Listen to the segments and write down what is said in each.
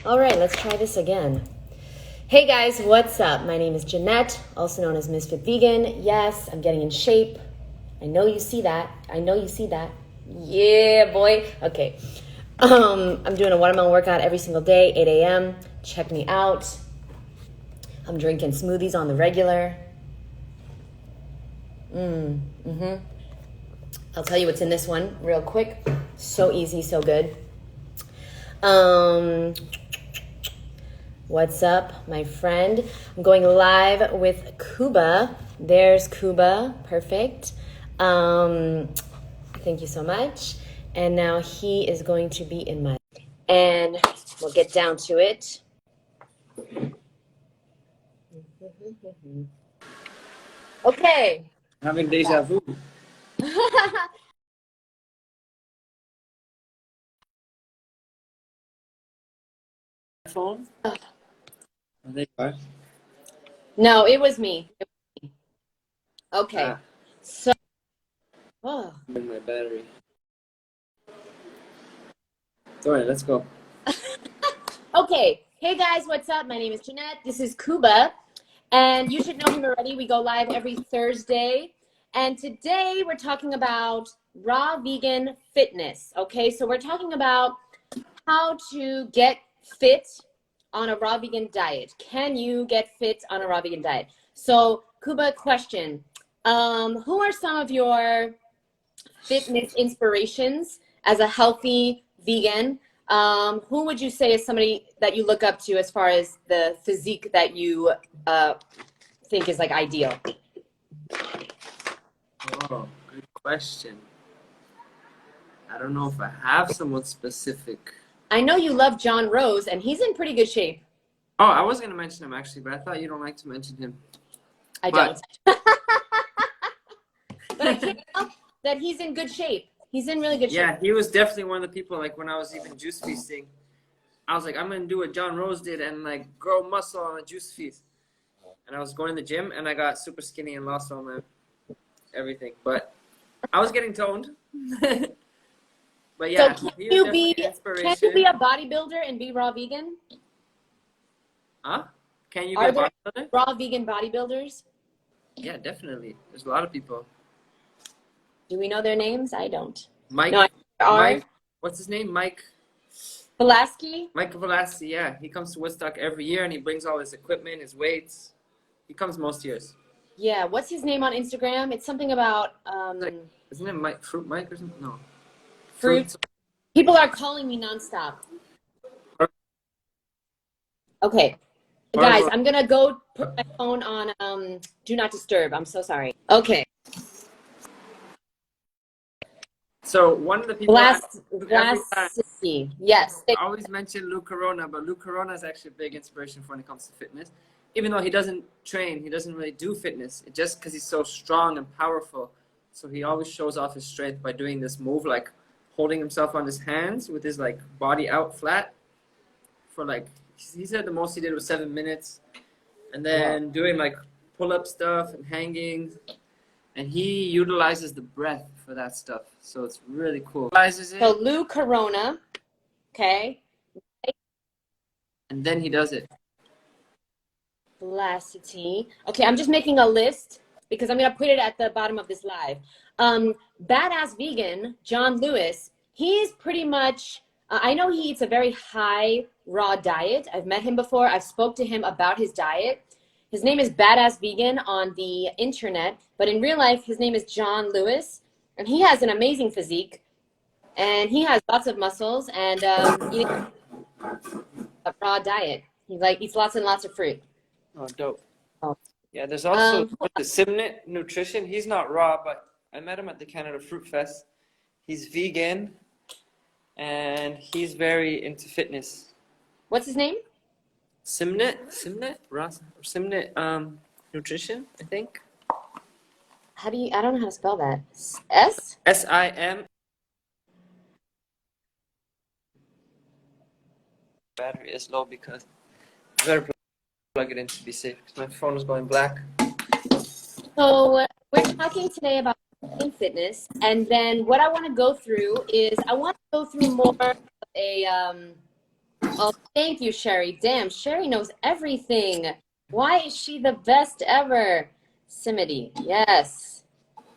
All right, let's try this again. Hey guys, what's up? My name is Jeanette, also known as Ms.FitVegan. Yes, I'm getting in shape. I know you see that. Yeah, boy. Okay. I'm doing a watermelon workout every single day, 8 a.m. Check me out. I'm drinking smoothies on the regular. I'll tell you what's in this one real quick. So easy, so good. What's up, my friend? I'm going live with Kuba. There's Kuba. Perfect. Thank you so much. And now he is going to be in my... And we'll get down to it. Okay. Having deja vu. Phone? Oh, there you are. No, it was me. Okay. So, In my battery. Sorry, let's go. Okay. Hey guys, what's up? My name is Jeanette. This is Kuba. And you should know him already. We go live every Thursday. And today we're talking about raw vegan fitness. Okay, so we're talking about how to get fit on a raw vegan diet. Can you get fit on a raw vegan diet? So, Kuba, question. Who are some of your fitness inspirations as a healthy vegan? Who would you say is somebody that you look up to as far as the physique that you think is like ideal? Oh, good question. I don't know if I have someone specific. I know you love John Rose, and he's in pretty good shape. Oh, I was going to mention him actually, but I thought you don't like to mention him. I don't. But I can't help that he's in good shape. He's in really good shape. Yeah, he was definitely one of the people, like when I was even juice feasting, I was like, I'm going to do what John Rose did and like grow muscle on a juice feast. And I was going to the gym and I got super skinny and lost all my everything. But I was getting toned. But yeah, so can you be a bodybuilder and be raw vegan? Huh? Can you be a bodybuilder? Raw vegan bodybuilders? Yeah, definitely. There's a lot of people. Do we know their names? I don't. Mike. No, Mike. What's his name? Mike. Velasquez? Mike Velasquez, yeah. He comes to Woodstock every year and he brings all his equipment, his weights. He comes most years. Yeah. What's his name on Instagram? It's something about... isn't it Mike? Fruit Mike or something? No. Fruit. People are calling me nonstop. Okay. Guys, I'm going to go put my phone on Do Not Disturb. I'm so sorry. Okay. So one of the people... Yes. I always mention Lou Corona, but Lou Corona is actually a big inspiration for when it comes to fitness. Even though he doesn't train, he doesn't really do fitness. It's just because he's so strong and powerful. So he always shows off his strength by doing this move, like holding himself on his hands with his like body out flat for like, he said the most he did was 7 minutes. And then doing like pull-up stuff and hanging. And he utilizes the breath for that stuff. So it's really cool. So Lou Corona, okay. And then he does it. Velocity. Okay, I'm just making a list because I'm going to put it at the bottom of this live. Badass Vegan, John Lewis, he's pretty much, I know he eats a very high raw diet. I've met him before. I've spoke to him about his diet. His name is Badass Vegan on the internet, but in real life, his name is John Lewis, and he has an amazing physique, and he has lots of muscles, and eating a raw diet. He eats lots and lots of fruit. Oh, dope. Yeah, there's also the Simnit Nutrition. He's not raw, but I met him at the Canada Fruit Fest. He's vegan, and he's very into fitness. What's his name? Simnit Nutrition, I think. How do you? I don't know how to spell that. S-I-M. Battery is low because I better plug it in to be safe because my phone is going black. So we're talking today about fitness, and then what I want to go through is I want to go through more of a Oh, thank you, Sherry. Damn, Sherry knows everything. Why is she the best ever? Simity, yes.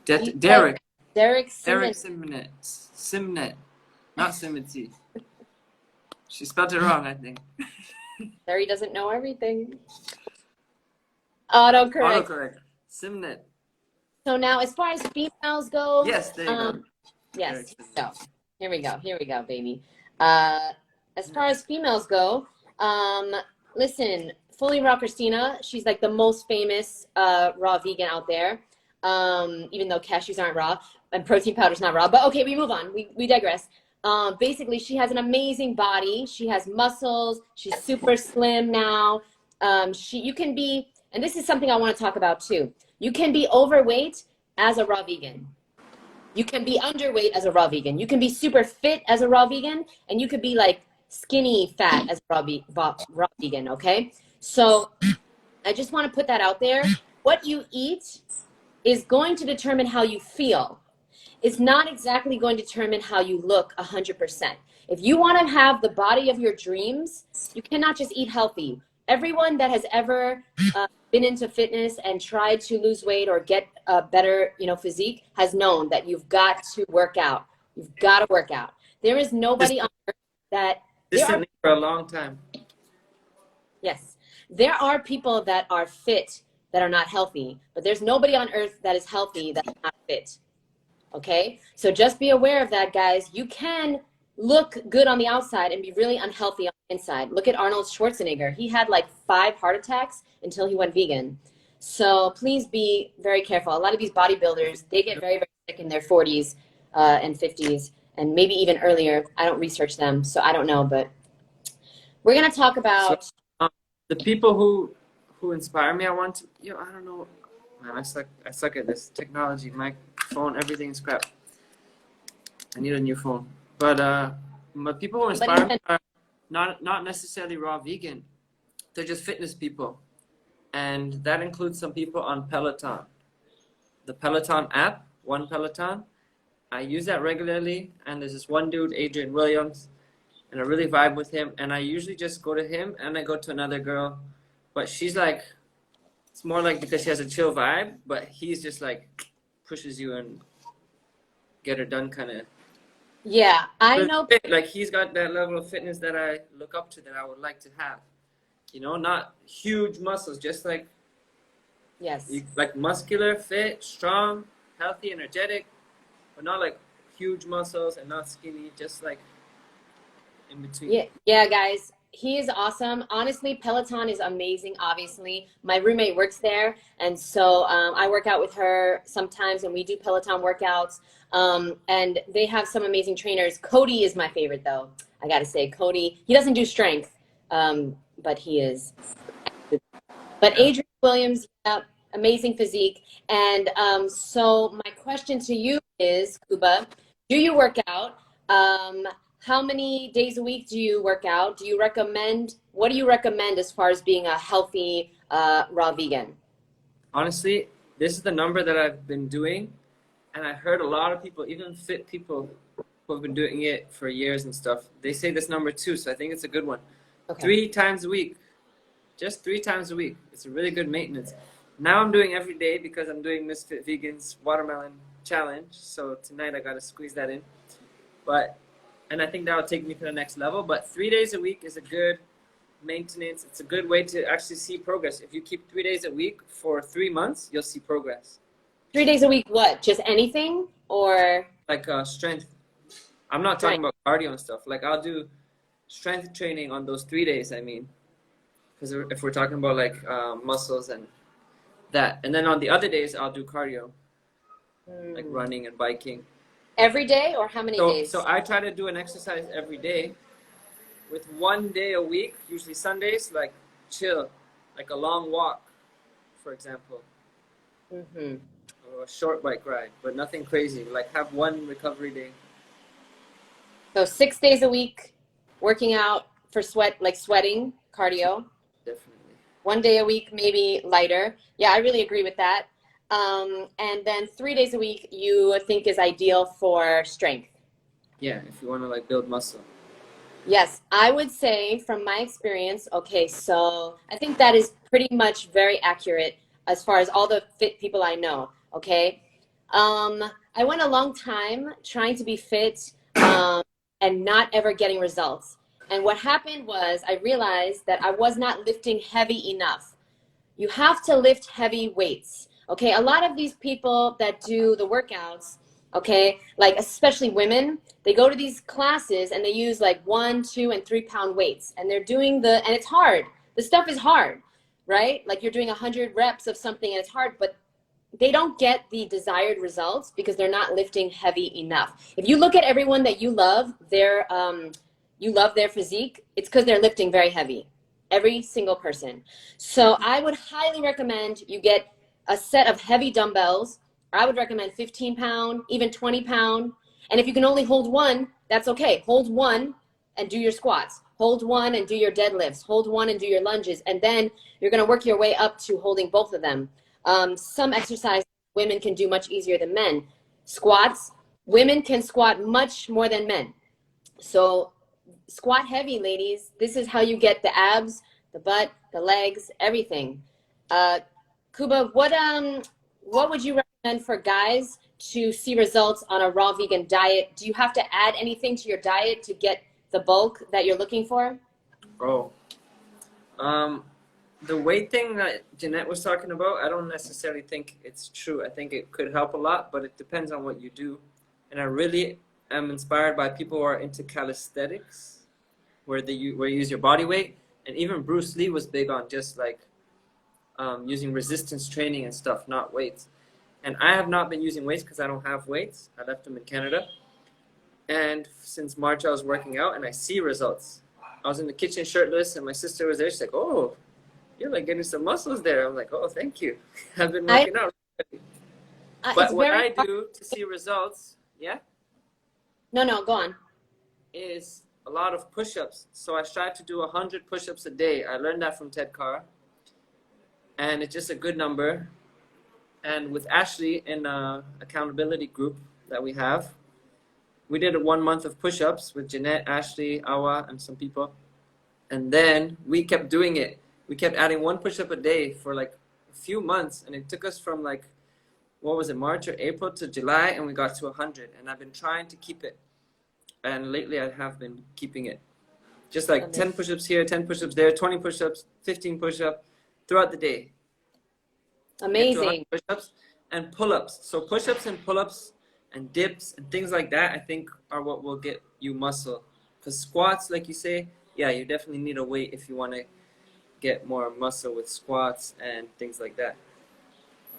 Derek. Derek Derek Simity. Simnet. Simnet. Not Simity. She spelled it wrong, I think. Sherry doesn't know everything. Autocorrect. Autocorrect. Simnet. So now, as far as females go, Yes, there you go. yes. So here we go, baby. As far as females go, listen, Fully Raw Christina, she's like the most famous raw vegan out there. Even though cashews aren't raw and protein powder's not raw. But okay, we move on. We digress. Basically, she has an amazing body. She has muscles. She's super slim now. You can be, and this is something I want to talk about too. You can be overweight as a raw vegan. You can be underweight as a raw vegan. You can be super fit as a raw vegan, and you could be like skinny fat as a raw vegan, okay? So I just want to put that out there. What you eat is going to determine how you feel. It's not exactly going to determine how you look 100%. If you want to have the body of your dreams, you cannot just eat healthy. Everyone that has ever been into fitness and tried to lose weight or get a better, physique has known that you've got to work out. You've got to work out. There is nobody on earth that... This took me for a long time. Yes. There are people that are fit that are not healthy, but there's nobody on earth that is healthy that is not fit. Okay? So just be aware of that, guys. You can look good on the outside and be really unhealthy on the inside. Look at Arnold Schwarzenegger. He had like 5 heart attacks until he went vegan. So please be very careful. A lot of these bodybuilders, they get very, very sick in their 40s and 50s and maybe even earlier. I don't research them, so I don't know. But we're going to talk about... the people who inspire me, I don't know. Man, I suck at this technology. My phone, everything's crap. I need a new phone. But people who inspire me are not necessarily raw vegan. They're just fitness people. And that includes some people on Peloton. The Peloton app, One Peloton. I use that regularly. And there's this one dude, Adrian Williams. And I really vibe with him. And I usually just go to him and I go to another girl. But she's like, it's more like because she has a chill vibe. But he's just like pushes you and get her done kind of. Yeah, I know. Like he's got that level of fitness that I look up to, that I would like to have. Not huge muscles, just like, yes, like muscular, fit, strong, healthy, energetic, but not like huge muscles and not skinny, just like in between. Yeah, guys. He is awesome. Honestly, Peloton is amazing, obviously. My roommate works there, and so I work out with her sometimes, and we do Peloton workouts. And they have some amazing trainers. Cody is my favorite, though. I got to say, Cody, he doesn't do strength, but he is. But Adrian Williams, amazing physique. And so my question to you is, Kuba, do you work out? How many days a week do you work out? What do you recommend as far as being a healthy raw vegan? Honestly, this is the number that I've been doing. And I heard a lot of people, even fit people who have been doing it for years and stuff, they say this number too. So I think it's a good one. Okay. 3 times a week. Just 3 times a week. It's a really good maintenance. Now I'm doing every day because I'm doing MsFitVegan's watermelon challenge. So tonight I got to squeeze that in. And I think that'll take me to the next level. But 3 days a week is a good maintenance. It's a good way to actually see progress. If you keep 3 days a week for 3 months, you'll see progress. 3 days a week, what? Just anything? Or? Like strength. I'm not talking about cardio and stuff. Like I'll do strength training on those 3 days, I mean. Because if we're talking about like muscles and that. And then on the other days, I'll do cardio. Like running and biking. Every day or how many days? So I try to do an exercise every day with 1 day a week, usually Sundays, like chill, like a long walk, for example. Mm-hmm. Or a short bike ride, but nothing crazy. Like have 1 recovery day. So 6 days a week, working out for sweating, cardio. Definitely. 1 day a week, maybe lighter. Yeah, I really agree with that. And then 3 days a week you think is ideal for strength. Yeah, if you want to like build muscle. Yes, I would say from my experience, okay, so I think that is pretty much very accurate as far as all the fit people I know, okay? Um, I went a long time trying to be fit and not ever getting results. And what happened was I realized that I was not lifting heavy enough. You have to lift heavy weights. Okay, a lot of these people that do the workouts, okay, like especially women, they go to these classes and they use like 1, 2, and 3 pound weights, and they're doing and it's hard. The stuff is hard, right? Like you're doing 100 reps of something and it's hard, but they don't get the desired results because they're not lifting heavy enough. If you look at everyone that you love their physique, it's because they're lifting very heavy. Every single person. So I would highly recommend you get a set of heavy dumbbells. I would recommend 15 pound, even 20 pound. And if you can only hold one, that's okay. Hold one and do your squats. Hold one and do your deadlifts. Hold one and do your lunges. And then you're going to work your way up to holding both of them. Some exercise women can do much easier than men. Squats, women can squat much more than men. So squat heavy, ladies. This is how you get the abs, the butt, the legs, everything. Kuba, what would you recommend for guys to see results on a raw vegan diet? Do you have to add anything to your diet to get the bulk that you're looking for? Oh, the weight thing that Jeanette was talking about, I don't necessarily think it's true. I think it could help a lot, but it depends on what you do. And I really am inspired by people who are into calisthenics, where you use your body weight. And even Bruce Lee was big on just like using resistance training and stuff, not weights. And I have not been using weights because I don't have weights. I left them in Canada. And since March, I was working out and I see results. I was in the kitchen shirtless and my sister was there. She's like, oh, you're like getting some muscles there. I'm like, oh, thank you. I've been working out. But what I do to see results, yeah? No, go on. Is a lot of push-ups. So I strive to do 100 push-ups a day. I learned that from Ted Carr. And it's just a good number. And with Ashley in an accountability group that we have, we did 1 month of push-ups with Jeanette, Ashley, Awa, and some people. And then we kept doing it. We kept adding 1 push-up a day for like a few months. And it took us from like, what was it, March or April to July, and we got to 100. And I've been trying to keep it. And lately I have been keeping it. Just like 10 push-ups here, 10 push-ups there, 20 push-ups, 15 push-ups throughout the day. Amazing. Push-ups and pull-ups. So push-ups and pull-ups and dips and things like that, I think, are what will get you muscle. Because squats, like you say, yeah, you definitely need a weight if you want to get more muscle with squats and things like that.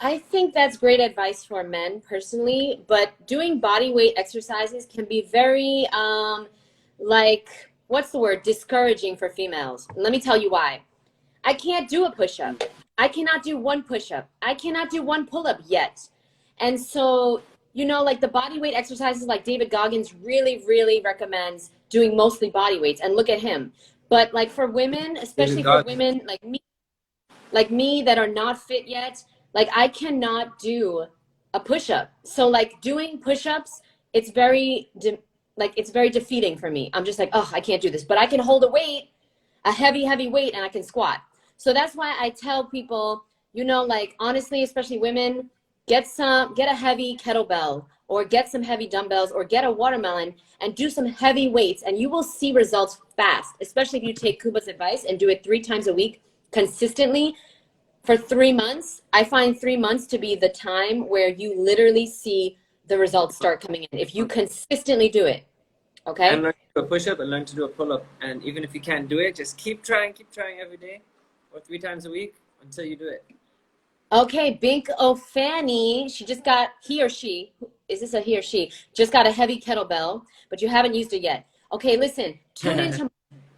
I think that's great advice for men personally, but doing body weight exercises can be very, what's the word? Discouraging for females. Let me tell you why. I can't do a push-up. I cannot do 1 push-up. I cannot do 1 pull-up yet. And so, you know, like the body weight exercises, like David Goggins really, really recommends doing mostly body weights, and look at him. But like for women, especially for women like me that are not fit yet, like I cannot do a push-up. So like doing push-ups, it's very defeating for me. I'm just like, oh, I can't do this. But I can hold a weight, a heavy weight, and I can squat. So that's why I tell people, you know, like honestly, especially women, get a heavy kettlebell or get some heavy dumbbells or get a watermelon and do some heavy weights, and you will see results fast, especially if you take Kuba's advice and do it 3 times a week consistently for 3 months. I find 3 months to be the time where you literally see the results start coming in if you consistently do it. Okay? And learn to do a push-up and learn to do a pull-up. And even if you can't do it, just keep trying every day or 3 times a week until you do it. Okay, Bink O'Fanny, he or she, is this a he or she, just got a heavy kettlebell, but you haven't used it yet. Okay, listen, tune into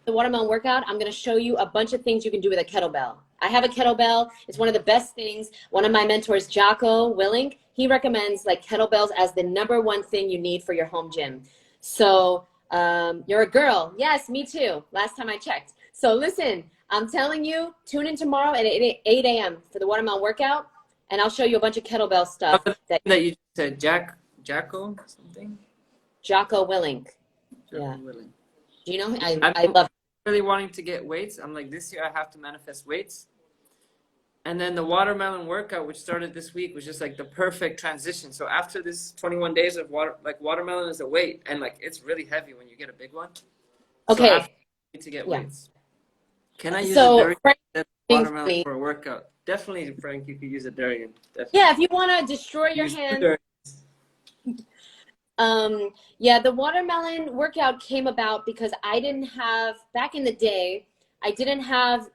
the watermelon workout. I'm going to show you a bunch of things you can do with a kettlebell. I have a kettlebell. It's one of the best things. One of my mentors, Jocko Willink, he recommends like kettlebells as the #1 thing you need for your home gym. So you're a girl. Yes, me too. Last time I checked. So listen, I'm telling you, tune in tomorrow at 8 a.m. for the watermelon workout, and I'll show you a bunch of kettlebell stuff. That you said, Jocko something? Jocko Willink. Jocko Willink. Do you know? I'm I love really wanting to get weights. I'm like, this year I have to manifest weights. And then the watermelon workout, which started this week, was just like the perfect transition. So after this 21 days of watermelon is a weight, and like it's really heavy when you get a big one. So Okay. after I need to get Yeah. weights. Can I use a So durian Frank, instead of watermelon for a workout? Definitely, Frank, you could use a durian. Definitely. yeah, if you want to destroy your Use two hands. durians. Yeah, the watermelon workout came about because I didn't have, back in the day, I didn't have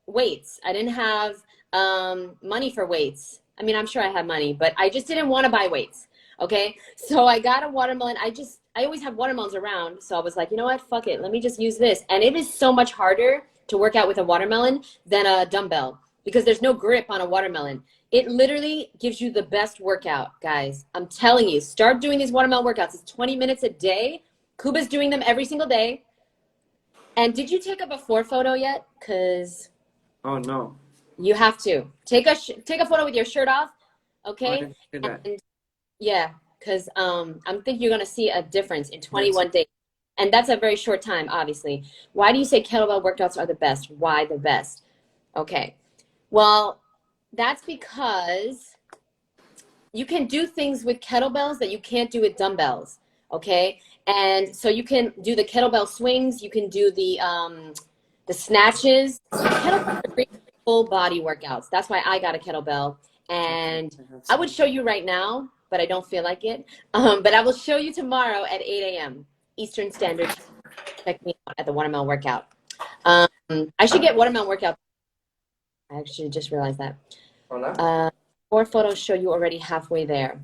weights. I didn't have money for weights. I mean, I'm sure I had money, but I just didn't want to buy weights. Okay. So I got a watermelon. I always have watermelons around. So I was like, you know what? Fuck it. Let me just use this. And it is so much harder to work out with a watermelon than a dumbbell because there's no grip on a watermelon. It literally gives you the best workout, guys. I'm telling you, start doing these watermelon workouts. It's 20 minutes a day. Kuba's doing them every single day. And did you take a before photo yet? Because Oh no. you have to. Take a photo with your shirt off, okay? I didn't do that. And yeah, because I'm thinking you're going to see a difference in 21 days. And that's a very short time, obviously. Why do you say kettlebell workouts are the best? Why the best? Okay. Well, that's because you can do things with kettlebells that you can't do with dumbbells, okay? And so you can do the kettlebell swings, you can do the snatches. Kettlebells are great for full body workouts. That's why I got a kettlebell. And I would show you right now, but I don't feel like it. But I will show you tomorrow at 8 a.m. Eastern Standard Time. Check me out at the watermelon workout. I should get watermelon workout. I actually just realized that. 4 photos show you already halfway there.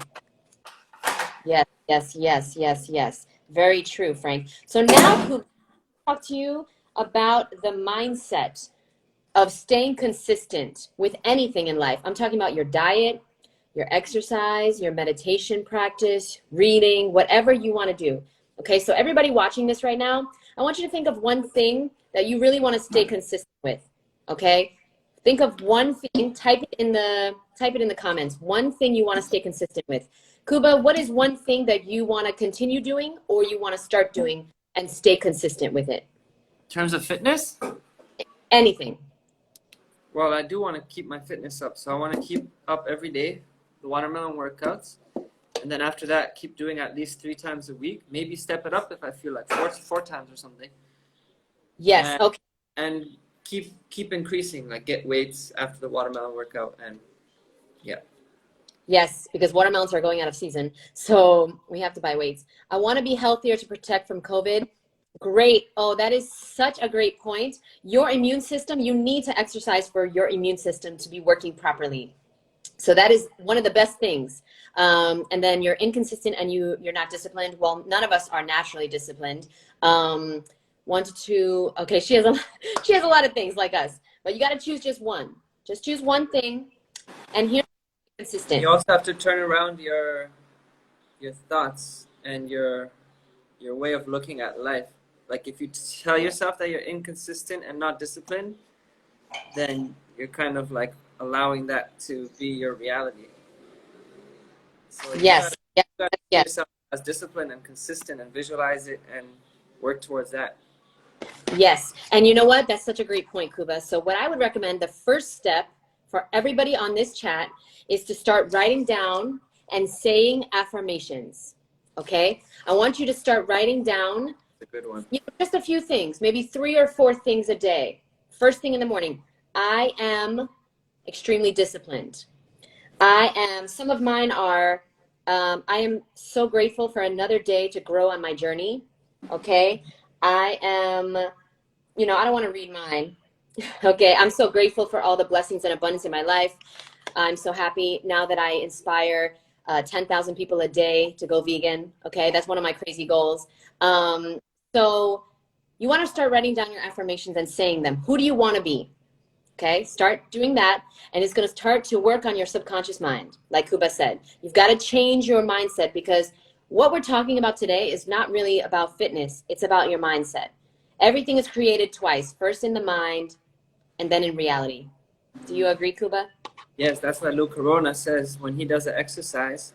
Yes, yes, yes, yes, yes. Very true, Frank. So now I'll talk to you about the mindset of staying consistent with anything in life. I'm talking about your diet, your exercise, your meditation practice, reading, whatever you want to do. Okay, so everybody watching this right now, I want you to think of one thing that you really want to stay consistent with. Okay? Think of one thing, type it in the comments. One thing you want to stay consistent with. Kuba, what is one thing that you want to continue doing or you want to start doing and stay consistent with it? In terms of fitness? Anything. Well, I do want to keep my fitness up. So I want to keep up every day, the watermelon workouts. And then after that, keep doing at least 3 times a week. Maybe step it up if I feel like four times or something. Yes, okay. And keep increasing, like get weights after the watermelon workout. And yeah. Yes, because watermelons are going out of season. So we have to buy weights. I want to be healthier to protect from COVID. Great. Oh, that is such a great point. Your immune system, you need to exercise for your immune system to be working properly. So that is one of the best things. And then you're inconsistent and you're not disciplined. Well, none of us are naturally disciplined. 1 to 2. Okay, she has a lot of things like us, but you got to choose just one. Just choose one thing, and here's consistent. You also have to turn around your thoughts and your way of looking at life. Like if you tell yourself that you're inconsistent and not disciplined, then you're kind of like allowing that to be your reality. So Yes. You gotta see yourself as disciplined and consistent and visualize it and work towards that. Yes. And you know what? That's such a great point, Kuba. So what I would recommend, the first step for everybody on this chat is to start writing down and saying affirmations. Okay? I want you to start writing down A good one. just a few things, maybe 3 or 4 things a day. First thing in the morning, I am extremely disciplined. Some of mine are, I am so grateful for another day to grow on my journey. Okay. I am, I don't want to read mine. Okay. I'm so grateful for all the blessings and abundance in my life. I'm so happy now that I inspire 10,000 people a day to go vegan. Okay. That's one of my crazy goals. So you want to start writing down your affirmations and saying them. Who do you want to be? Okay, start doing that, and it's going to start to work on your subconscious mind. Like Kuba said, you've got to change your mindset, because what we're talking about today is not really about fitness. It's about your mindset. Everything is created twice, first in the mind and then in reality. Do you agree, Kuba? Yes, that's what Lou Corona says. When he does an exercise,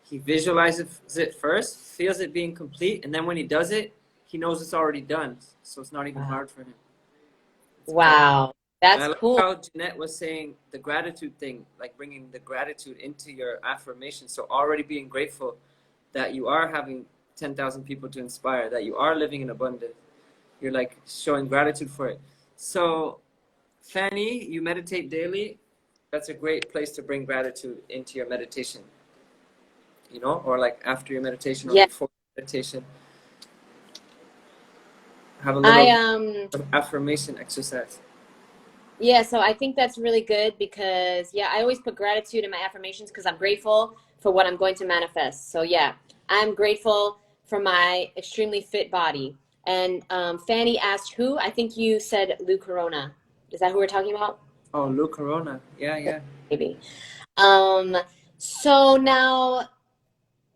he visualizes it first, feels it being complete, and then when he does it, he knows it's already done, so it's not even Wow. hard for him. Wow. And That's I like cool. how Jeanette was saying the gratitude thing, like bringing the gratitude into your affirmation. So already being grateful that you are having 10,000 people to inspire, that you are living in abundance. You're like showing gratitude for it. So Fanny, you meditate daily. That's a great place to bring gratitude into your meditation, you know, or like after your meditation or Yeah. before meditation. Have a I little affirmation exercise. Yeah, so I think that's really good because, yeah, I always put gratitude in my affirmations because I'm grateful for what I'm going to manifest. So, yeah, I'm grateful for my extremely fit body. And Fanny asked who? I think you said Lou Corona. Is that who we're talking about? Oh, Lou Corona. Yeah, yeah. Maybe. Um, so now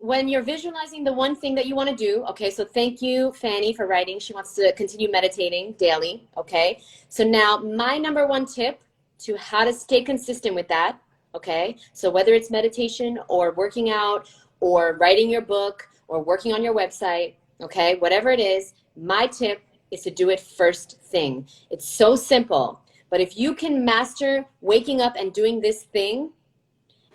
when you're visualizing the one thing that you want to do, okay, so thank you, Fanny, for writing. She wants to continue meditating daily, okay? So now my number one tip to how to stay consistent with that, okay? So whether it's meditation or working out or writing your book or working on your website, okay, whatever it is, my tip is to do it first thing. It's so simple, but if you can master waking up and doing this thing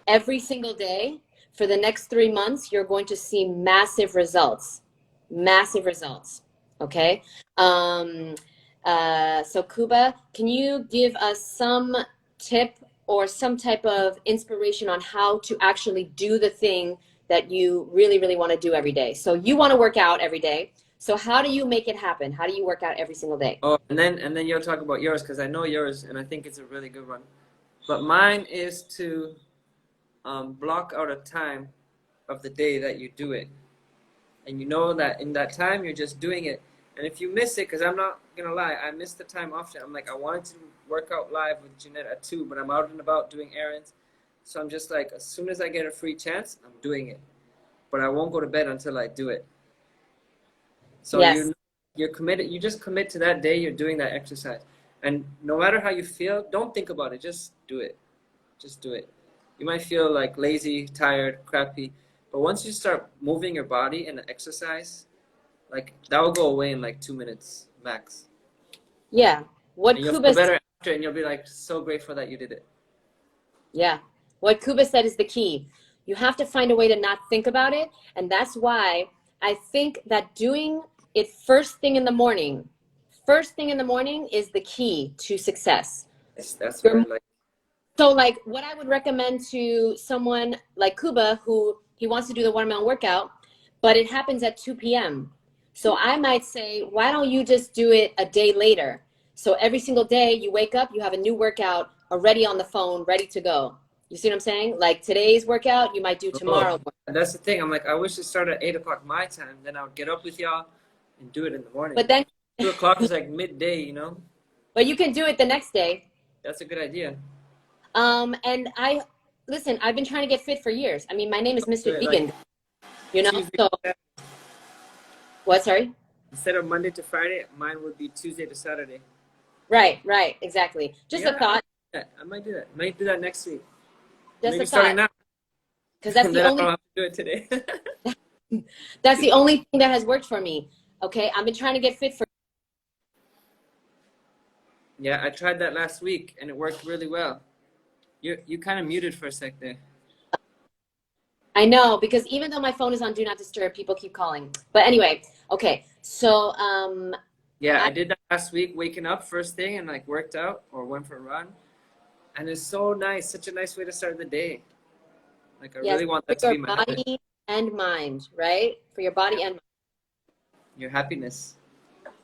every single day, for the next 3 months, you're going to see massive results. Massive results. Okay. So Kuba, can you give us some tip or some type of inspiration on how to actually do the thing that you really, really want to do every day? So you want to work out every day. So how do you make it happen? How do you work out every single day? Oh, and then you'll talk about yours because I know yours and I think it's a really good one. But mine is to block out a time of the day that you do it, and you know that in that time you're just doing it. And if you miss it, because I'm not gonna lie, I missed the time often. I'm like, I wanted to work out live with Jeanette at 2, but I'm out and about doing errands, so I'm just like, as soon as I get a free chance, I'm doing it. But I won't go to bed until I do it. So Yes. you're committed. You just commit to that day. You're doing that exercise, and no matter how you feel, don't think about it. Just do it. Just do it. You might feel like lazy, tired, crappy, but once you start moving your body in the exercise, like that will go away in like 2 minutes max. Yeah. What And you'll Kuba feel better after, and you'll be like so grateful that you did it. Yeah. What Kuba said is the key. You have to find a way to not think about it. And that's why I think that doing it first thing in the morning is the key to success. That's what I like. So like what I would recommend to someone like Kuba, who he wants to do the watermelon workout, but it happens at 2 p.m. So I might say, why don't you just do it a day later? So every single day you wake up, you have a new workout already on the phone, ready to go. You see what I'm saying? Like today's workout, you might do tomorrow. Oh, that's the thing. I'm like, I wish it started at 8 o'clock my time. Then I would get up with y'all and do it in the morning. But then, 2 o'clock is like midday, you know? but you can do it the next day. That's a good idea. And listen, I've been trying to get fit for years. I mean, my name is Ms.FitVegan, Like, you know? Tuesday, So, what, sorry? instead of Monday to Friday, mine would be Tuesday to Saturday. Right, exactly. Just a thought. I might do that. I might do that next week. Just Maybe a starting thought. now. Because that's And the then I only don't have to do it today. that's the only thing that has worked for me. Okay, I've been trying to get fit for. Yeah, I tried that last week and it worked really well. You kind of muted for a sec there. I know, because even though my phone is on Do Not Disturb, people keep calling. But anyway, okay. So Yeah, I did that last week, waking up first thing and like worked out or went for a run. And it's so nice, such a nice way to start the day. Like I yes, really want for that to your be my habit. body and mind, right? For your body and mind. Your happiness.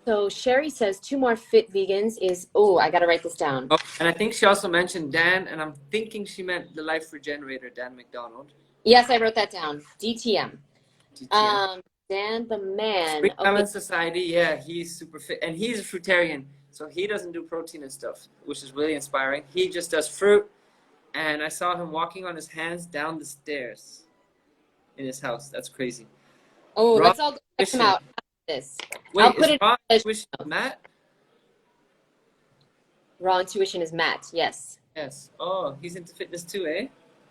So Sherry says 2 more fit vegans is, oh, I got to write this down. Oh, and I think she also mentioned Dan, and I'm thinking she meant the Life Regenerator, Dan McDonald. Yes, I wrote that down. DTM. DTM. Dan the man. Spring Okay. Balance Society, yeah, he's super fit. And he's a fruitarian, so he doesn't do protein and stuff, which is really inspiring. He just does fruit. And I saw him walking on his hands down the stairs in his house. That's crazy. Oh, Raw let's all go check him Intuition. out after this. Wait, I'll put is it Raw in Intuition Matt? Raw Intuition is Matt. Yes. Yes. Oh, he's into fitness too, eh?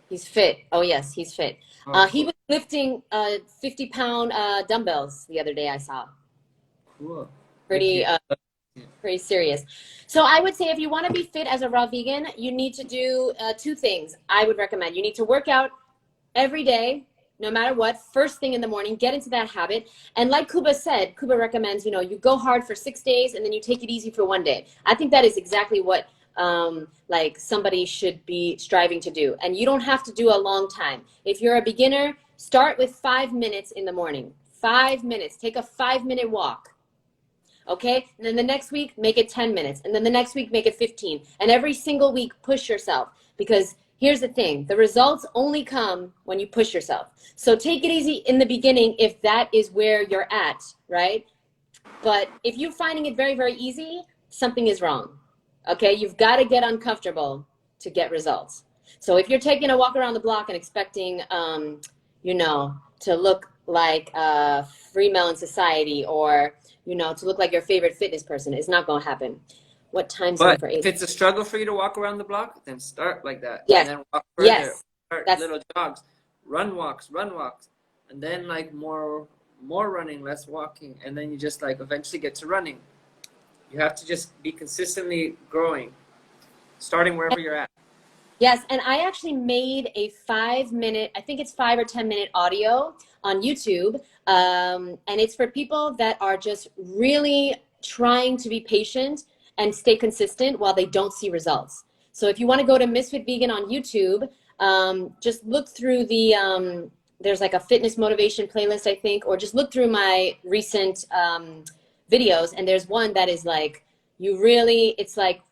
He's fit. Oh, yes, he's fit. Oh, He cool. was lifting 50-pound dumbbells the other day I saw. Cool. Pretty pretty serious. So I would say if you want to be fit as a raw vegan, you need to do two things I would recommend. You need to work out every day, no matter what, first thing in the morning, get into that habit. And like Kuba said, Kuba recommends, you know, you go hard for 6 days and then you take it easy for 1 day. I think that is exactly what like somebody should be striving to do. And you don't have to do a long time. If you're a beginner, start with 5 minutes in the morning. 5 minutes. Take a 5-minute walk. Okay? And then the next week, make it 10 minutes. And then the next week, make it 15. And every single week, push yourself. Because here's the thing. The results only come when you push yourself. So take it easy in the beginning if that is where you're at, right? But if you're finding it very, very easy, something is wrong. Okay? You've got to get uncomfortable to get results. So if you're taking a walk around the block and expecting, you know, to look like a free melon society or, you know, to look like your favorite fitness person, it's not going to happen. What time's it for 8? If it's a struggle for you to walk around the block, then start like that. Yes. And then walk further. Yes. Start little jogs. Run walks. And then like more running, less walking. And then you just like eventually get to running. You have to just be consistently growing, starting wherever you're at. Yes, and I actually made a 5-minute, I think it's 5 or 10-minute audio on YouTube, and it's for people that are just really trying to be patient and stay consistent while they don't see results. So if you want to go to Ms.FitVegan on YouTube, just look through the, there's like a fitness motivation playlist, I think, or just look through my recent videos, and there's one that is like, you really, it's like,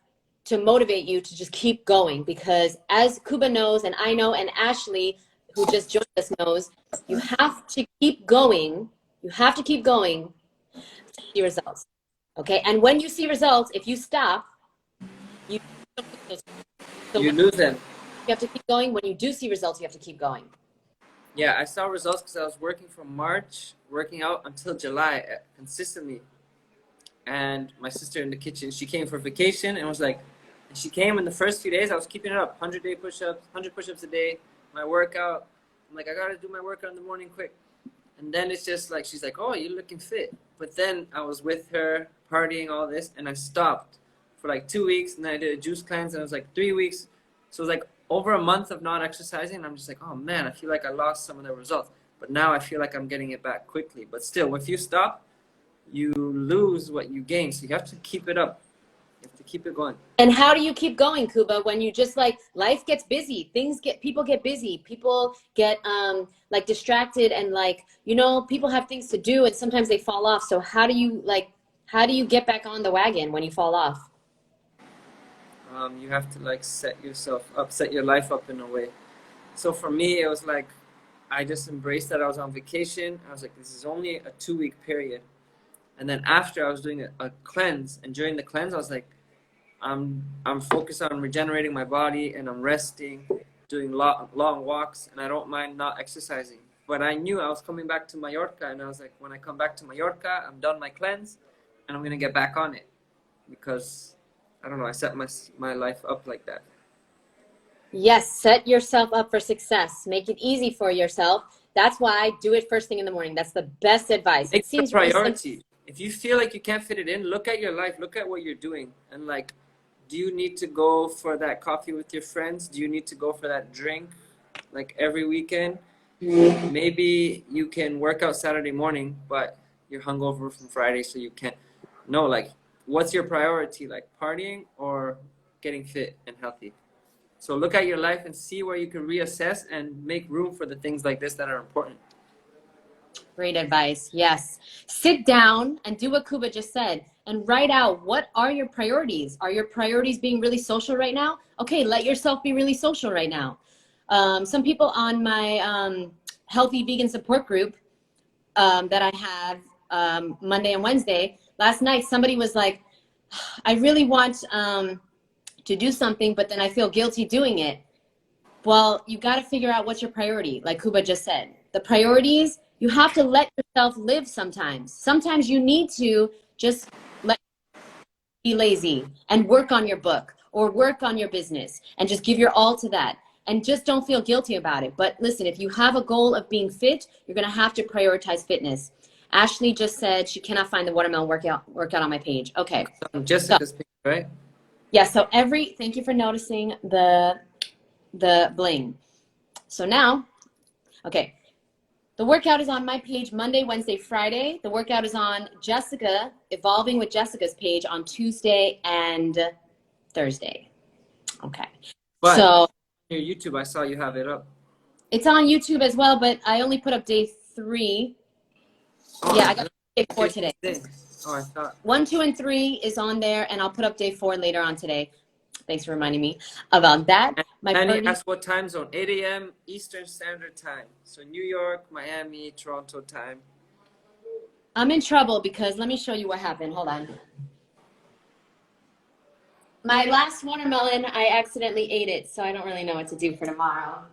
to motivate you to just keep going, because as Kuba knows and I know and Ashley, who just joined us, knows, you have to keep going. You have to keep going to see results. Okay? And when you see results, if you stop, you lose them. You have to keep going. When you do see results, you have to keep going. Yeah, I saw results because I was working from March, working out until July consistently. And my sister in the kitchen, she came for vacation and was like, she came in the first few days, I was keeping it up, 100 push-ups a day, my workout. I'm like, I got to do my workout in the morning quick. And then it's just like, she's like, oh, you're looking fit. But then I was with her, partying, all this, and I stopped for like 2 weeks, and then I did a juice cleanse, and it was like 3 weeks. So it was like over a month of not exercising, and I'm just like, oh man, I feel like I lost some of the results. But now I feel like I'm getting it back quickly. But still, if you stop, you lose what you gain. So you have to keep it up. You have to keep it going. And how do you keep going, Kuba, when you just like, life gets busy, people get busy, people get like distracted, and like, you know, people have things to do and sometimes they fall off. So how do you get back on the wagon when you fall off? You have to like set your life up in a way. So for me, it was like, I just embraced that I was on vacation. I was like, this is only a 2-week period. And then after, I was doing a cleanse, and during the cleanse, I was like, I'm focused on regenerating my body, and I'm resting, doing long walks, and I don't mind not exercising. But I knew I was coming back to Mallorca, and I was like, when I come back to Mallorca, I'm done my cleanse, and I'm gonna get back on it, because I don't know, I set my life up like that. Yes, set yourself up for success. Make it easy for yourself. That's why I do it first thing in the morning. That's the best advice. It seems a priority. If you feel like you can't fit it in, look at your life, look at what you're doing, and like, do you need to go for that coffee with your friends? Do you need to go for that drink like every weekend? Maybe you can work out Saturday morning, but you're hungover from Friday, so you can't. No, like, what's your priority? Like partying or getting fit and healthy? So look at your life and see where you can reassess and make room for the things like this that are important. Great advice. Yes. Sit down and do what Kuba just said and write out, what are your priorities? Are your priorities being really social right now? Okay, let yourself be really social right now. Some people on my healthy vegan support group that I have Monday and Wednesday, last night somebody was like, I really want to do something, but then I feel guilty doing it. Well, you got to figure out what's your priority, like Kuba just said. The priorities, you have to let yourself live sometimes. Sometimes you need to just be lazy and work on your book or work on your business and just give your all to that. And just don't feel guilty about it. But listen, if you have a goal of being fit, you're going to have to prioritize fitness. Ashley just said she cannot find the watermelon workout on my page. Okay. Jessica's page, right? Yeah, so thank you for noticing the bling. So now, okay, the workout is on my page Monday, Wednesday, Friday. The workout is on Jessica, Evolving with Jessica's page on Tuesday and Thursday. Okay. But so your YouTube, I saw you have it up. it's on YouTube as well, but I only put up day 3. Oh, yeah, I got day 4 today. Oh, I thought 1, 2, and 3 is on there, and I'll put up day 4 later on today. Thanks for reminding me about that. Annie asked what time zone? 8 a.m. Eastern Standard Time. So New York, Miami, Toronto time. I'm in trouble because let me show you what happened. Hold on. My last watermelon, I accidentally ate it, so I don't really know what to do for tomorrow.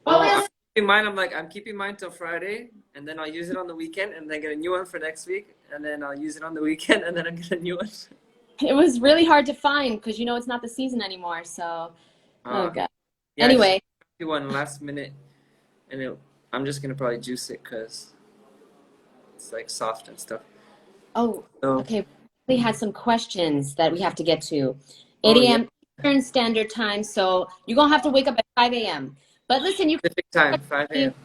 I'm keeping mine till Friday, and then I'll use it on the weekend, and then get a new one for next week, and then I'll use it on the weekend, and then I'll get a new one. It was really hard to find because it's not the season anymore. So, oh god. Yeah, anyway, I one last minute, and I'm just gonna probably juice it because it's like soft and stuff. Oh, so, okay. We had some questions that we have to get to. 8 a.m. Eastern Standard Time. So you're gonna have to wake up at 5 a.m. But listen, Pacific time, 5 a.m.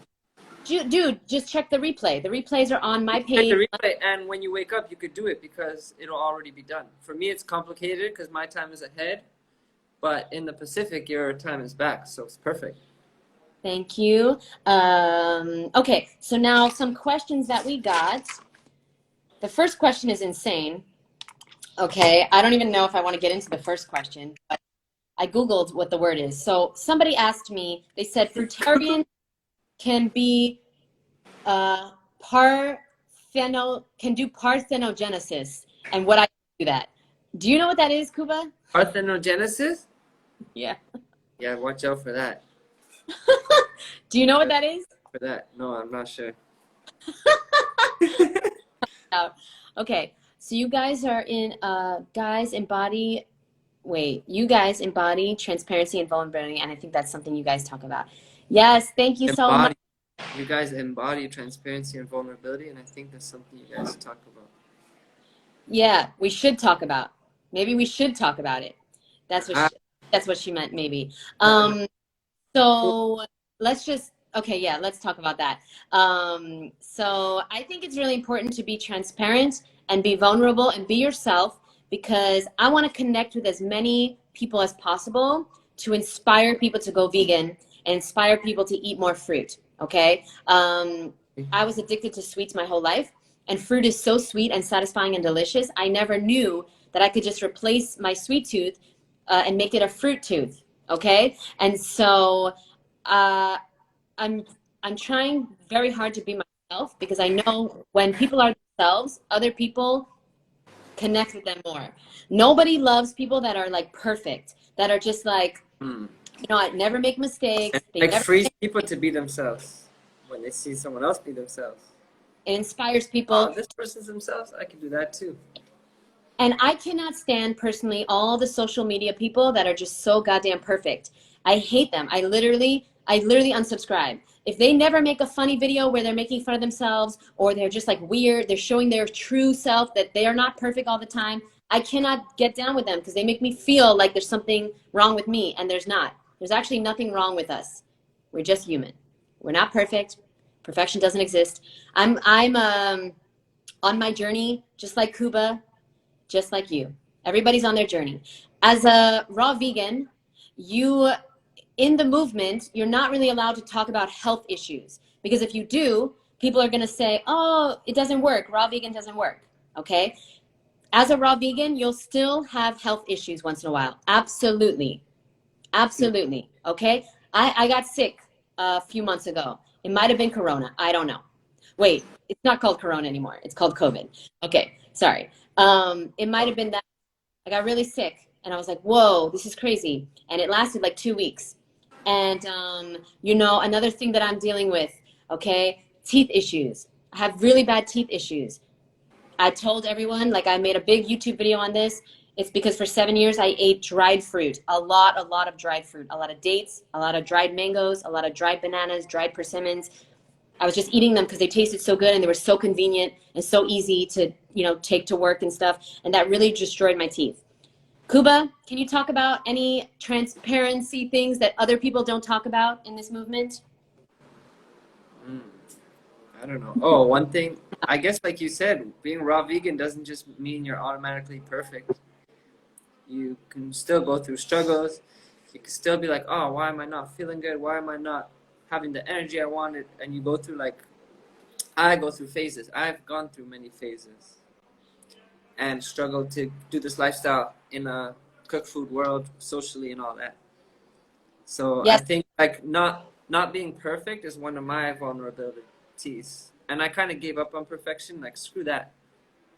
Dude, just check the replay. The replays are on my page. Check the replay, and when you wake up, you could do it because it'll already be done. For me, it's complicated because my time is ahead, but in the Pacific, your time is back, so it's perfect. Thank you. Okay, so now some questions that we got. The first question is insane. Okay, I don't even know if I want to get into the first question, but I Googled what the word is. So somebody asked me, they said fruitarian can be can do parthenogenesis, and what I do that. Do you know what that is, Kuba? Parthenogenesis? Yeah. Yeah, watch out for that. Do you know what that is? For that? No, I'm not sure. Okay, so you guys are in you guys embody transparency and vulnerability, and I think that's something you guys talk about. Yes, thank you so much. You guys embody transparency and vulnerability, and I think that's something you guys talk about. Yeah, we should talk about. Maybe we should talk about it. That's what she meant, maybe. So let's talk about that. So I think it's really important to be transparent and be vulnerable and be yourself, because I want to connect with as many people as possible to inspire people to go vegan and inspire people to eat more fruit. Okay. I was addicted to sweets my whole life, and fruit is so sweet and satisfying and delicious. I never knew that I could just replace my sweet tooth and make it a fruit tooth. Okay. And so I'm trying very hard to be myself, because I know when people are themselves, other people connect with them more. Nobody loves people that are like perfect, that are just like, I never make mistakes. It frees people to be themselves when they see someone else be themselves. It inspires people. Oh, this person's themselves, I can do that too. And I cannot stand personally all the social media people that are just so goddamn perfect. I hate them. I literally unsubscribe. If they never make a funny video where they're making fun of themselves, or they're just like weird, they're showing their true self, that they are not perfect all the time, I cannot get down with them, because they make me feel like there's something wrong with me, and there's not. There's actually nothing wrong with us. We're just human. We're not perfect. Perfection doesn't exist. I'm on my journey, just like Kuba, just like you. Everybody's on their journey. As a raw vegan, in the movement, you're not really allowed to talk about health issues, because if you do, people are going to say, oh, it doesn't work. Raw vegan doesn't work. Okay. As a raw vegan, you'll still have health issues once in a while. Absolutely. Absolutely. Okay. I got sick a few months ago. It might have been Corona. I don't know. Wait, it's not called Corona anymore. It's called COVID. Okay. Sorry. It might have been that. I got really sick, and I was like, whoa, this is crazy. And it lasted like 2 weeks. And, another thing that I'm dealing with, okay, teeth issues. I have really bad teeth issues. I told everyone, I made a big YouTube video on this. It's because for 7 years I ate dried fruit, a lot of dried fruit, a lot of dates, a lot of dried mangoes, a lot of dried bananas, dried persimmons. I was just eating them because they tasted so good and they were so convenient and so easy to, you know, take to work and stuff. And that really destroyed my teeth. Kuba, can you talk about any transparency things that other people don't talk about in this movement? I don't know. Oh, one thing, I guess, like you said, being raw vegan doesn't just mean you're automatically perfect. You can still go through struggles. You can still be like, oh, why am I not feeling good? Why am I not having the energy I wanted? And you go through, like, I go through phases. I've gone through many phases and struggled to do this lifestyle in a cooked food world, socially and all that. So I Yes. think, like, not being perfect is one of my vulnerabilities. And I kind of gave up on perfection. Like, screw that.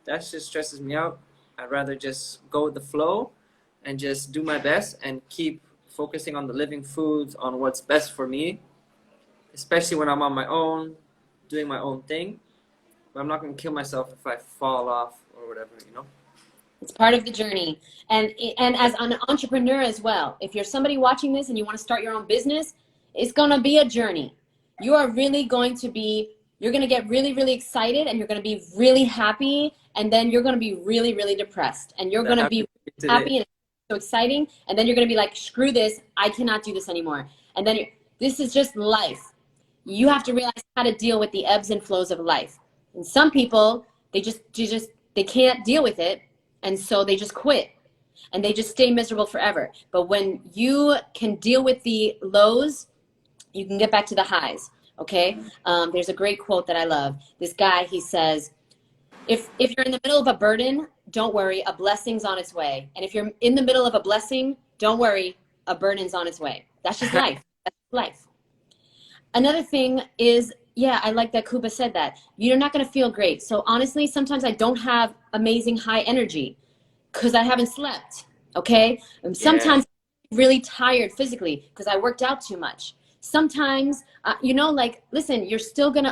That just stresses me out. I'd rather just go with the flow and just do my best and keep focusing on the living foods, on what's best for me, especially when I'm on my own, doing my own thing. But I'm not going to kill myself if I fall off or whatever, you know? It's part of the journey. And as an entrepreneur as well, if you're somebody watching this and you want to start your own business, it's going to be a journey. You are really going to be, you're going to get really, really excited and you're going to be really happy. And then you're going to be really, really depressed. And you're going to be happy and so exciting. And then you're going to be like, screw this. I cannot do this anymore. And then this is just life. You have to realize how to deal with the ebbs and flows of life. And some people, they can't deal with it. And so they just quit and they just stay miserable forever. But when you can deal with the lows, you can get back to the highs. Okay. There's a great quote that I love. This guy, he says, if you're in the middle of a burden, don't worry, a blessing's on its way. And if you're in the middle of a blessing, don't worry, a burden's on its way. That's just life. That's life. Another thing is, yeah, I like that Kuba said that. You're not going to feel great. So honestly, sometimes I don't have amazing high energy because I haven't slept, okay? And sometimes I'm really tired physically because I worked out too much. Sometimes, you know, like, listen,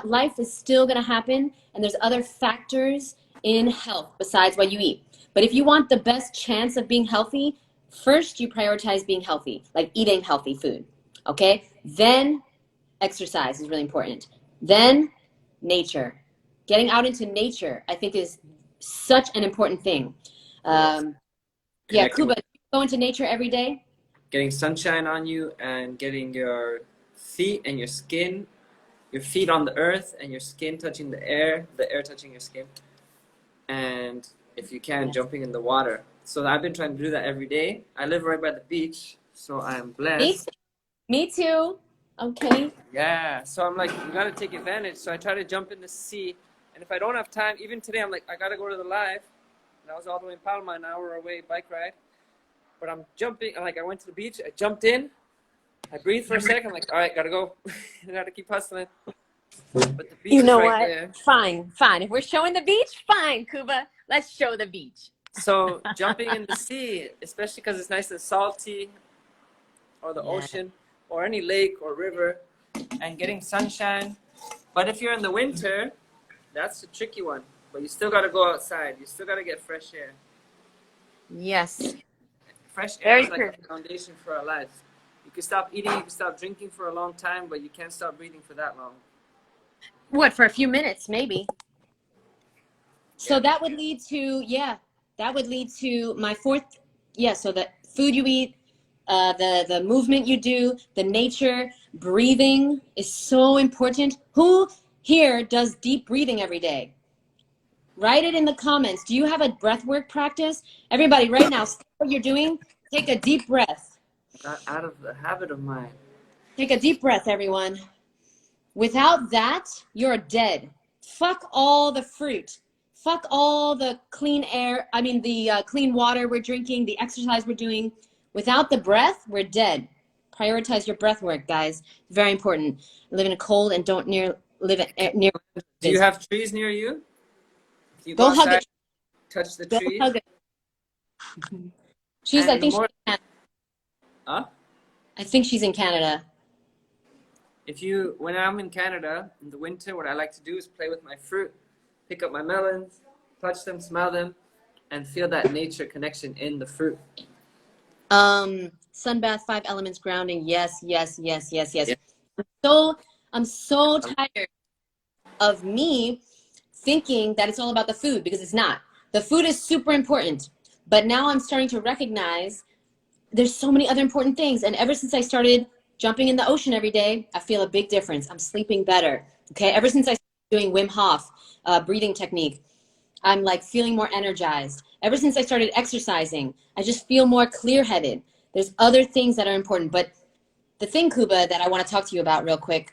life is still going to happen, and there's other factors in health besides what you eat. But if you want the best chance of being healthy, first you prioritize being healthy, like eating healthy food, okay? Then exercise is really important. Then nature. Getting out into nature, I think, is such an important thing. Yeah, Kuba, do you go into nature every day? Getting sunshine on you and getting your feet and your skin, your feet on the earth and your skin touching the air touching your skin. And if you can, jumping in the water. So I've been trying to do that every day. I live right by the beach, so I'm blessed. Me too. Okay. Yeah, so I'm like, you gotta take advantage. So I try to jump in the sea, and if I don't have time, even today, I'm like, I gotta go to the live. And I was all the way in Palma, an hour away bike ride. But I'm jumping, like I went to the beach, I jumped in, I breathed for a second, I'm like, all right, gotta go. I gotta keep hustling. But the beach You know is right what? there. Fine. If we're showing the beach, fine, Kuba. Let's show the beach. So jumping in the sea, especially because it's nice and salty, or the ocean, or any lake or river, and getting sunshine. But if you're in the winter, that's a tricky one. But you still gotta go outside. You still gotta get fresh air. Yes. Fresh air is like the foundation for our lives. You can stop eating, you can stop drinking for a long time, but you can't stop breathing for that long. What, for a few minutes, maybe. So that would lead to my fourth, so the food you eat, the movement you do, the nature, breathing is so important. Who here does deep breathing every day? Write it in the comments. Do you have a breath work practice? Everybody right now, stop what you're doing. Take a deep breath. Not out of the habit of mine. Take a deep breath, everyone. Without that, you're dead. Fuck all the fruit. Fuck all the clean air. I mean, the clean water we're drinking, the exercise we're doing. Without the breath, we're dead. Prioritize your breath work, guys. Very important. Live in a cold and don't live near. Do you have trees near you? Do you go hug it. Touch the trees? Hug it. I think she's in Canada. Huh? I think she's in Canada. When I'm in Canada in the winter, what I like to do is play with my fruit, pick up my melons, touch them, smell them, and feel that nature connection in the fruit. Sunbath, 5 elements, grounding. Yes. I'm so tired of me thinking that it's all about the food, because it's not. The food is super important, but now I'm starting to recognize there's so many other important things. And ever since I started jumping in the ocean every day, I feel a big difference. I'm sleeping better. Okay. Ever since I started doing Wim Hof breathing technique, I'm like feeling more energized. Ever since I started exercising, I just feel more clear-headed. There's other things that are important. But the thing, Kuba, that I want to talk to you about real quick,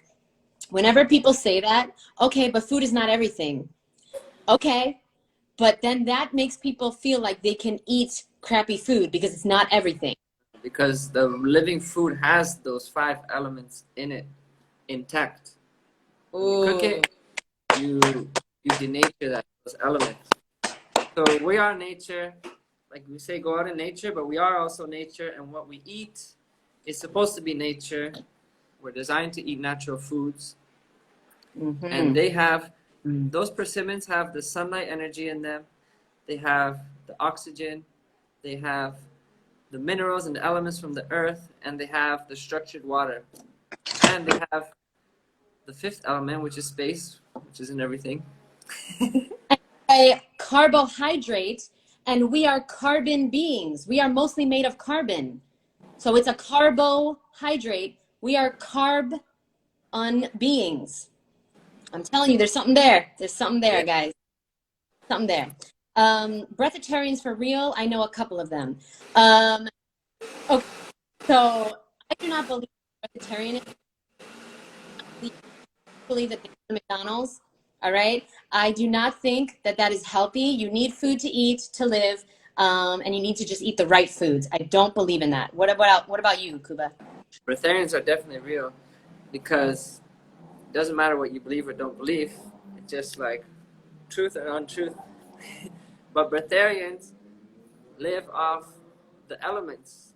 whenever people say that, okay, but food is not everything. Okay. But then that makes people feel like they can eat crappy food because it's not everything. Because the living food has those 5 elements in it intact. When you cook it, you denature that, those elements. So we are nature. Like we say, go out in nature, but we are also nature, and what we eat is supposed to be nature. We're designed to eat natural foods. And they have, those persimmons have the sunlight energy in them. They have the oxygen. They have the minerals and the elements from the earth, and they have the structured water. And they have the 5th element, which is space, which is in everything. A carbohydrate, and we are carbon beings. We are mostly made of carbon. So it's a carbohydrate. We are carb beings. I'm telling you, there's something there. There's something there, guys. Something there. Breatharians for real. I know a couple of them. Okay, so I do not believe breatharianism. I believe that they go to McDonald's. All right. I do not think that that is healthy. You need food to eat to live, and you need to just eat the right foods. I don't believe in that. What about you, Kuba? Breatharians are definitely real, because it doesn't matter what you believe or don't believe. It's just like truth or untruth. But breatharians live off the elements.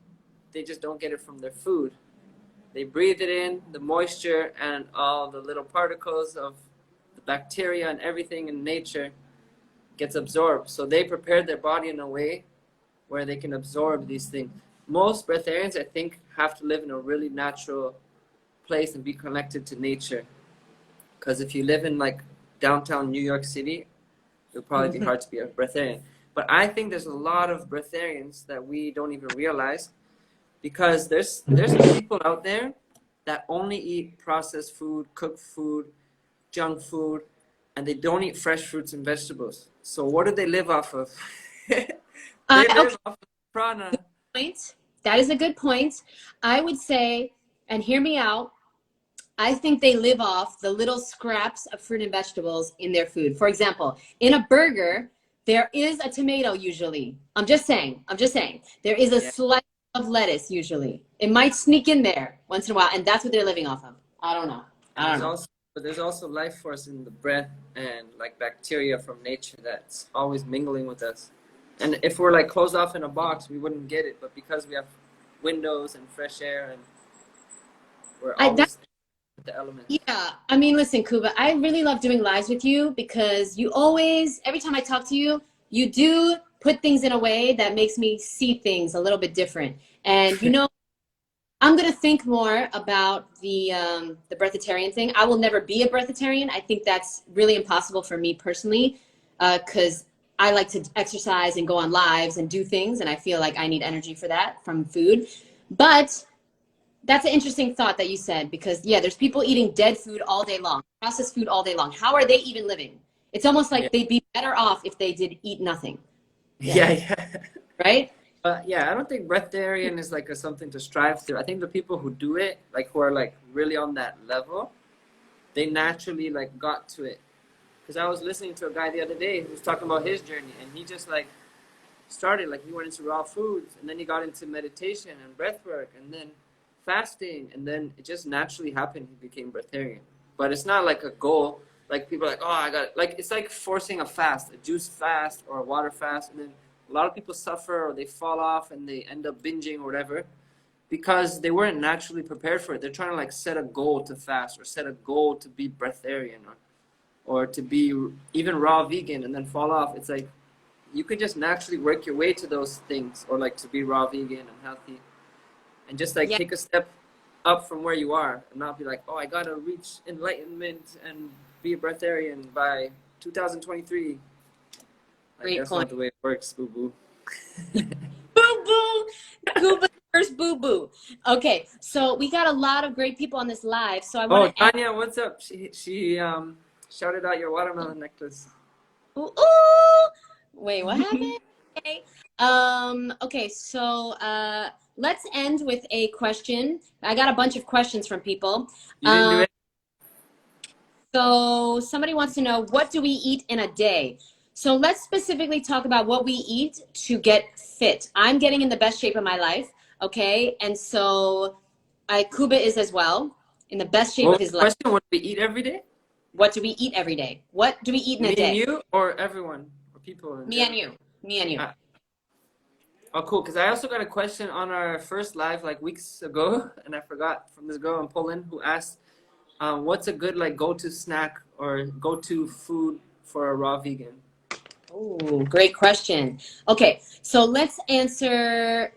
They just don't get it from their food. They breathe it in, the moisture and all the little particles of the bacteria and everything in nature gets absorbed. So they prepare their body in a way where they can absorb these things. Most breatharians, I think, have to live in a really natural place and be connected to nature. Because if you live in like downtown New York City, it'll probably be hard to be a breatharian. But I think there's a lot of breatharians that we don't even realize, because there's people out there that only eat processed food, cooked food, junk food, and they don't eat fresh fruits and vegetables. So what do they live off of? They live off of prana. Point. That is a good point. I would say, and hear me out, I think they live off the little scraps of fruit and vegetables in their food. For example, in a burger, there is a tomato usually. I'm just saying. There is a slice of lettuce usually. It might sneak in there once in a while, and that's what they're living off of. I don't know. But there's also life force in the breath and like bacteria from nature that's always mingling with us. And if we're like closed off in a box, we wouldn't get it. But because we have windows and fresh air, and we're always with the elements. Yeah, I mean, listen, Kuba, I really love doing lives with you, because you always, every time I talk to you, you do put things in a way that makes me see things a little bit different. And you know, I'm going to think more about the breatharian thing. I will never be a breatharian. I think that's really impossible for me personally, because I like to exercise and go on lives and do things, and I feel like I need energy for that from food. But that's an interesting thought that you said, because yeah, there's people eating dead food all day long, processed food all day long. How are they even living? It's almost like they'd be better off if they did eat nothing. Yeah. Right? Yeah, I don't think breatharian is like something to strive through. I think the people who do it, like who are like really on that level, they naturally like got to it. Because I was listening to a guy the other day who was talking about his journey, and he just like started, like he went into raw foods, and then he got into meditation and breath work, and then fasting, and then it just naturally happened. He became breatharian. But it's not like a goal. Like people are like, oh, I got it. Like it's like forcing a fast, a juice fast or a water fast, and then a lot of people suffer or they fall off and they end up binging or whatever because they weren't naturally prepared for it. They're trying to like set a goal to fast or set a goal to be breatharian or to be even raw vegan and then fall off. It's like you could just naturally work your way to those things, or like to be raw vegan and healthy, and just like take a step up from where you are and not be like, oh, I gotta reach enlightenment and be a breatharian by 2023. Great That's point. not the way it works, boo boo. Boo boo. Cuba's first boo boo. Okay, so we got a lot of great people on this live. So I Oh, want to ask. Tanya, what's up? She shouted out your watermelon necklace. Ooh, ooh. Wait, what happened? Okay. Okay, so let's end with a question. I got a bunch of questions from people. You didn't do it? So somebody wants to know, what do we eat in a day? So let's specifically talk about what we eat to get fit. I'm getting in the best shape of my life, okay? And so Kuba is as well, in the best shape of his life. Question, what do we eat every day? What do we eat every day? What do we eat in a Me day? and you or everyone? Or people? Me and you. Me and you. Oh, cool. Because I also got a question on our first live like weeks ago, and I forgot, from this girl in Poland who asked, what's a good like go-to snack or go-to food for a raw vegan? Oh, great question. Okay, so let's answer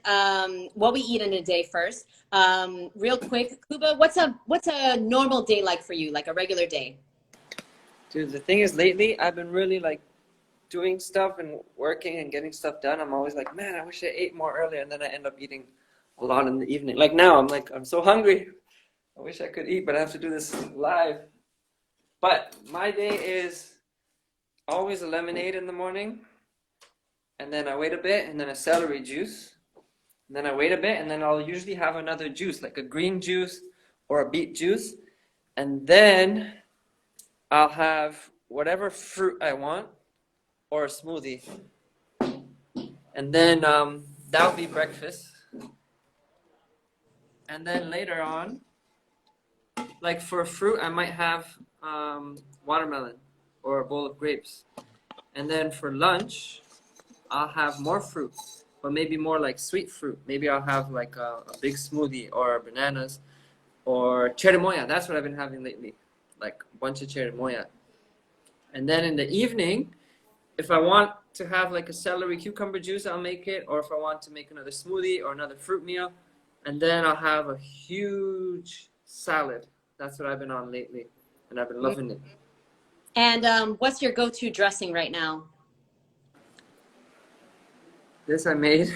what we eat in a day first. Real quick, Kuba, what's a normal day like for you, like a regular day? Dude, the thing is, lately I've been really like doing stuff and working and getting stuff done. I'm always like, man, I wish I ate more earlier, and then I end up eating a lot in the evening. Like now, I'm so hungry. I wish I could eat, but I have to do this live. But my day is always a lemonade in the morning, and then I wait a bit, and then a celery juice, and then I wait a bit, and then I'll usually have another juice, like a green juice or a beet juice, and then I'll have whatever fruit I want or a smoothie, and then that'll be breakfast. And then later on, like for fruit, I might have watermelon or a bowl of grapes. And then for lunch, I'll have more fruit, but maybe more like sweet fruit. Maybe I'll have like a big smoothie or bananas or cherimoya. That's what I've been having lately, like a bunch of cherimoya. And then in the evening, if I want to have like a celery cucumber juice, I'll make it. Or if I want to make another smoothie or another fruit meal, and then I'll have a huge salad. That's what I've been on lately, and I've been loving it. And what's your go-to dressing right now? This I made.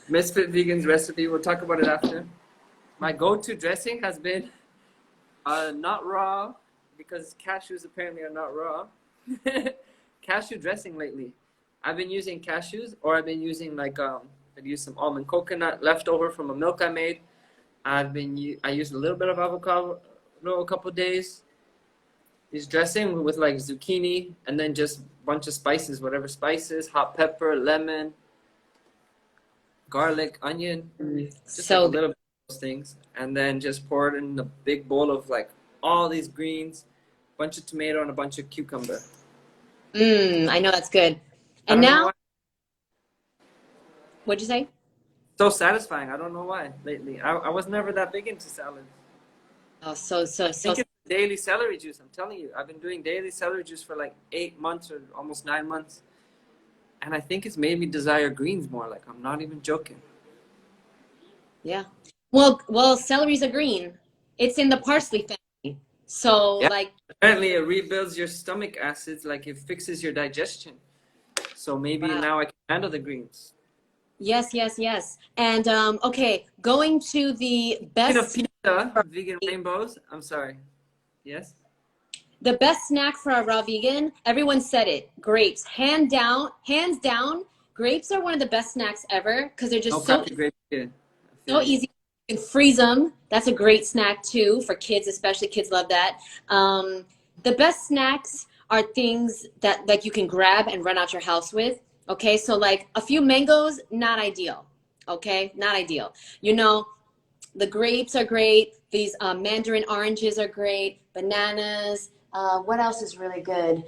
Ms.FitVegan's recipe. We'll talk about it after. My go-to dressing has been not raw, because cashews apparently are not raw. Cashew dressing lately. I've been using cashews, or I've been using like I've used some almond coconut leftover from a milk I made. I used a little bit of avocado a couple days. This dressing with like zucchini, and then just a bunch of spices, whatever spices, hot pepper, lemon, garlic, onion, just So like a little bit of those things, and then just pour it in a big bowl of like all these greens, bunch of tomato and a bunch of cucumber. I know that's good. I And don't know now, why. what'd you say? So satisfying. I don't know why lately. I was never that big into salads. Oh, so I think it's daily celery juice. I'm telling you, I've been doing daily celery juice for like 8 months or almost 9 months, and I think it's made me desire greens more. Like, I'm not even joking. yeah. Well, celery's a green. It's in the parsley family. So Yeah. like, Apparently, it rebuilds your stomach acids. Like, it fixes your digestion. So maybe wow. now I can handle the greens. Yes, yes, yes. And okay, going to the best Pizza, vegan rainbows. I'm sorry. Yes. the best snack for a raw vegan. Everyone said it. Grapes, hands down. Grapes are one of the best snacks ever because they're just so easy. You can freeze them. That's a great snack too for kids, especially kids love that. The best snacks are things that like you can grab and run out your house with. Okay, so like a few mangoes, not ideal. Okay, not ideal. You know, the grapes are great. These mandarin oranges are great. Bananas. What else is really good?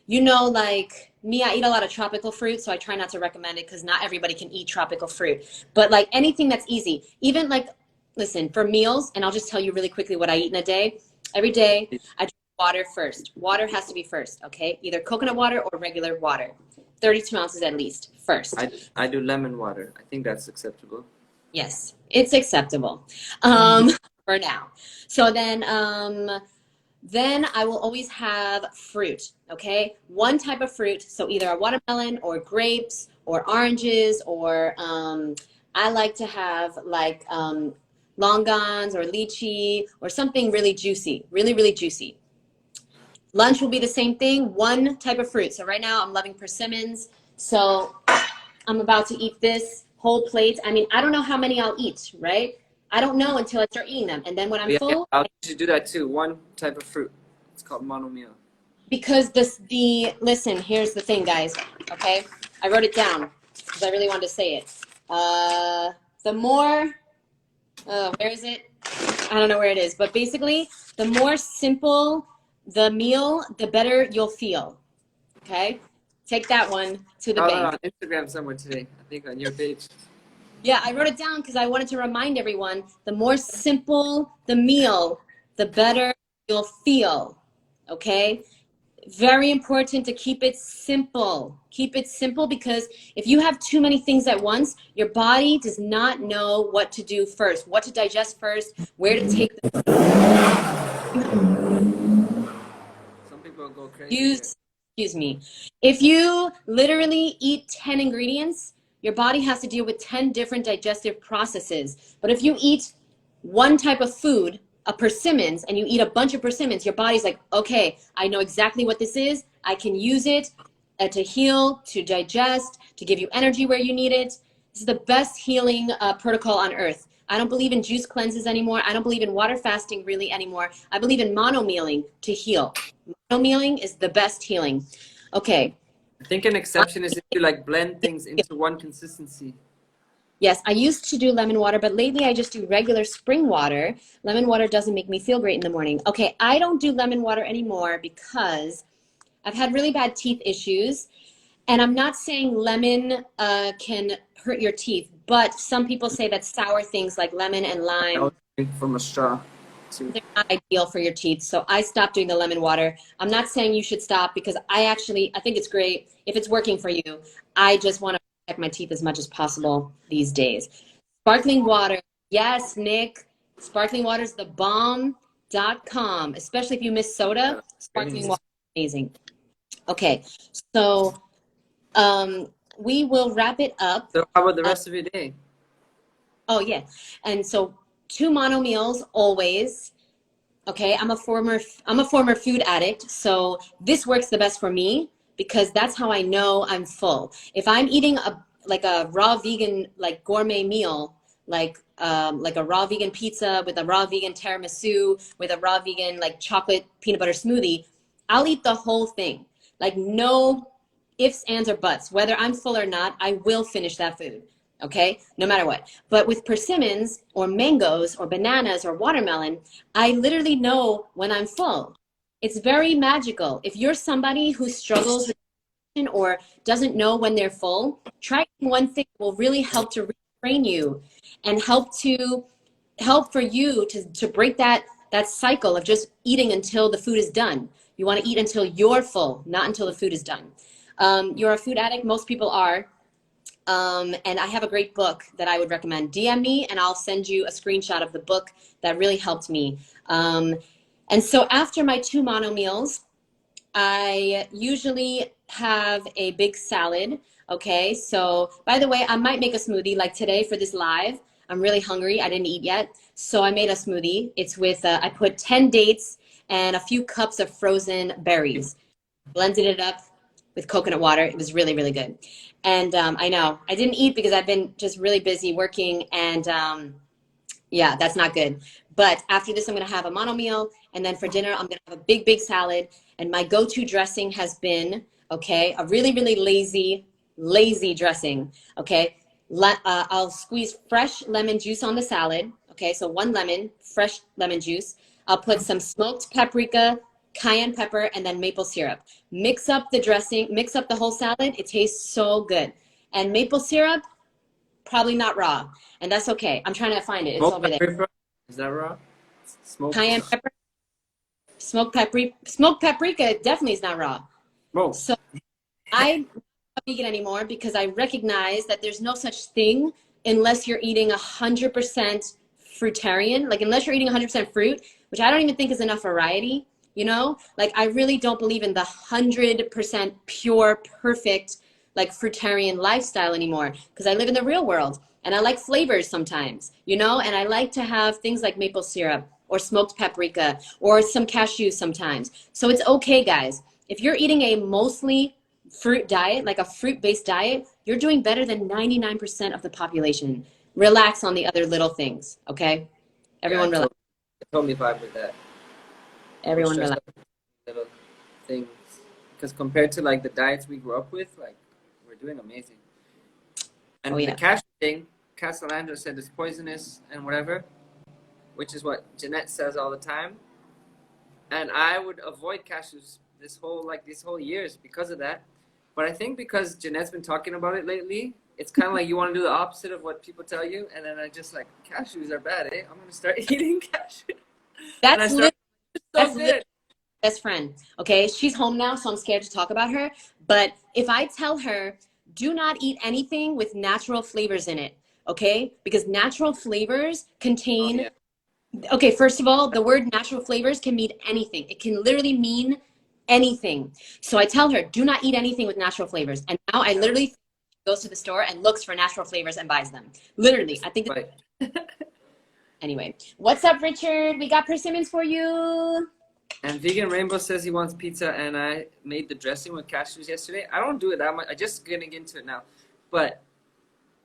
You know, like me, I eat a lot of tropical fruit, so I try not to recommend it because not everybody can eat tropical fruit. But like anything that's easy, even like, listen, for meals, and I'll just tell you really quickly what I eat in a day. Every day, I drink water first. Water has to be first, okay? Either coconut water or regular water. 32 ounces at least first. I do lemon water. I think that's acceptable. Yes, it's acceptable for now. So then Then I will always have fruit, okay? One type of fruit, so either a watermelon or grapes or oranges, or I like to have like longans or lychee or something really juicy, really, really juicy. Lunch will be the same thing, one type of fruit. So right now I'm loving persimmons. So I'm about to eat this whole plate. I mean, I don't know how many I'll eat, right? I don't know until I start eating them. And then when I'm full, I'll usually do that too. One type of fruit. It's called monomeal. because listen, here's the thing, guys, okay? I wrote it down because I really wanted to say it. The more, where is it? I don't know where it is, but basically, the more simple the meal, the better you'll feel, okay? Take that one to the bank. On Instagram somewhere today, I think on your page. Yeah, I wrote it down because I wanted to remind everyone, the more simple the meal, the better you'll feel, okay? Very important to keep it simple. Keep it simple, because if you have too many things at once, your body does not know what to do first, what to digest first, where to take the Some people go crazy. excuse me. If you literally eat 10 ingredients, your body has to deal with 10 different digestive processes. But if you eat one type of food, a persimmons, and you eat a bunch of persimmons, your body's like, okay, I know exactly what this is. I can use it to heal, to digest, to give you energy where you need it. This is the best healing protocol on earth. I don't believe in juice cleanses anymore. I don't believe in water fasting really anymore. I believe in mono-mealing to heal. Mono-mealing is the best healing. Okay. I think an exception is if you like blend things into one consistency. Yes, I used to do lemon water, but lately I just do regular spring water. Lemon water doesn't make me feel great in the morning. Okay, I don't do lemon water anymore because I've had really bad teeth issues. And I'm not saying lemon can hurt your teeth, but some people say that sour things like lemon and lime, From a straw. they're not ideal for your teeth. So I stopped doing the lemon water. I'm not saying you should stop, because I think it's great if it's working for you. I just want to protect my teeth as much as possible these days. Sparkling water. Yes, Nick. Sparkling water is the bomb.com, especially if you miss soda. Sparkling water is amazing. Okay, so we will wrap it up. So how about the rest of your day? Oh, yeah. And so 2 mono meals always. Okay, I'm a former food addict, so this works the best for me because that's how I know I'm full. If I'm eating a raw vegan like gourmet meal, like a raw vegan pizza with a raw vegan tiramisu with a raw vegan like chocolate peanut butter smoothie, I'll eat the whole thing. Like no ifs, ands, or buts. Whether I'm full or not, I will finish that food. Okay, no matter what. But with persimmons or mangoes or bananas or watermelon, I literally know when I'm full. It's very magical. If you're somebody who struggles with nutrition or doesn't know when they're full, try one thing that will really help to retrain you and help for you to break that cycle of just eating until the food is done. You want to eat until you're full, not until the food is done. You're a food addict. Most people are. And I have a great book that I would recommend. DM me and I'll send you a screenshot of the book that really helped me. And so after my 2 mono meals, I usually have a big salad. Okay, so by the way, I might make a smoothie like today for this live. I'm really hungry. I didn't eat yet. So I made a smoothie. It's with, I put 10 dates and a few cups of frozen berries. Blended it up with coconut water. It was really, really good. And I know I didn't eat because I've been just really busy working, and yeah, that's not good. But after this, I'm going to have a mono meal, and then for dinner, I'm going to have a big, big salad. And my go-to dressing has been, okay, a really, really lazy dressing, okay? I'll squeeze fresh lemon juice on the salad, okay? So 1 lemon, fresh lemon juice. I'll put some smoked paprika, cayenne pepper, and then maple syrup. Mix up the dressing, mix up the whole salad. It tastes so good. And maple syrup, probably not raw. And that's okay. I'm trying to find it. It's over there. Is that raw? Smoked Cayenne pepper. Smoked paprika definitely is not raw. Whoa. So I'm not vegan anymore because I recognize that there's no such thing unless you're eating 100% fruitarian. Like unless you're eating 100% fruit, which I don't even think is enough variety. you know? Like, I really don't believe in the 100% pure, perfect, like, fruitarian lifestyle anymore, because I live in the real world and I like flavors sometimes, you know? And I like to have things like maple syrup or smoked paprika or some cashews sometimes. So it's okay, guys. If you're eating a mostly fruit diet, like a fruit-based diet, you're doing better than 99% of the population. Relax on the other little things, okay? Yeah, I Everyone relax. totally vibe with that. Don't Everyone stress relax. out little things. Because compared to like the diets we grew up with, like we're doing amazing. Oh, And the yeah. cashew thing, Castellandra said it's poisonous and whatever, which is what Jeanette says all the time. And I would avoid cashews these whole years because of that. But I think because Jeanette's been talking about it lately, it's kind of like you want to do the opposite of what people tell you, and then I just like cashews are bad, eh? I'm gonna start eating cashews, and I That's start so that's good. best friend. Okay, she's home now, so I'm scared to talk about her. But if I tell her, do not eat anything with natural flavors in it, okay? Because natural flavors Oh contain, yeah, okay, first of all, the word natural flavors can mean anything. It can literally mean anything. So I tell her, do not eat anything with natural flavors. And now I literally goes to the store and looks for natural flavors and buys them. Literally, I think. right. Anyway, what's up, Richard? We got persimmons for you. And Vegan Rainbow says he wants pizza, and I made the dressing with cashews yesterday. I don't do it that much. I just getting into it now, but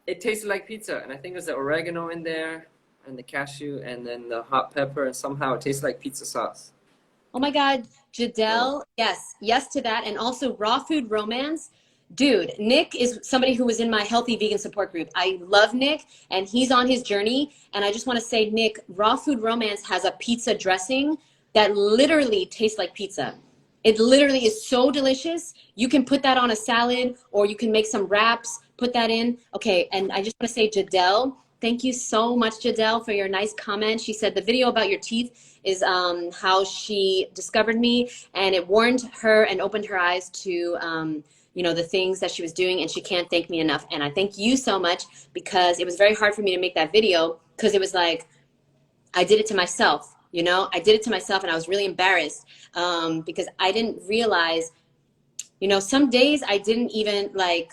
it tasted like pizza, and I think there's the oregano in there, and the cashew, and then the hot pepper, and somehow it tastes like pizza sauce. Oh my God, So, Jadelle, yes to that. And also raw food romance. Dude, Nick is somebody who was in my healthy vegan support group. I love Nick and he's on his journey. And I just want to say, Nick, raw food romance has a pizza dressing that literally tastes like pizza. It literally is so delicious. You can put that on a salad or you can make some wraps, put that in. Okay, and I just want to say, Jadelle, thank you so much, Jadelle, for your nice comment. She said the video about your teeth is how she discovered me, and it warned her and opened her eyes to you know, the things that she was doing, and she can't thank me enough. And I thank you so much, because it was very hard for me to make that video, because it was like I did it to myself, you know? I did it to myself, and I was really embarrassed because I didn't realize, you know, some days I didn't even like,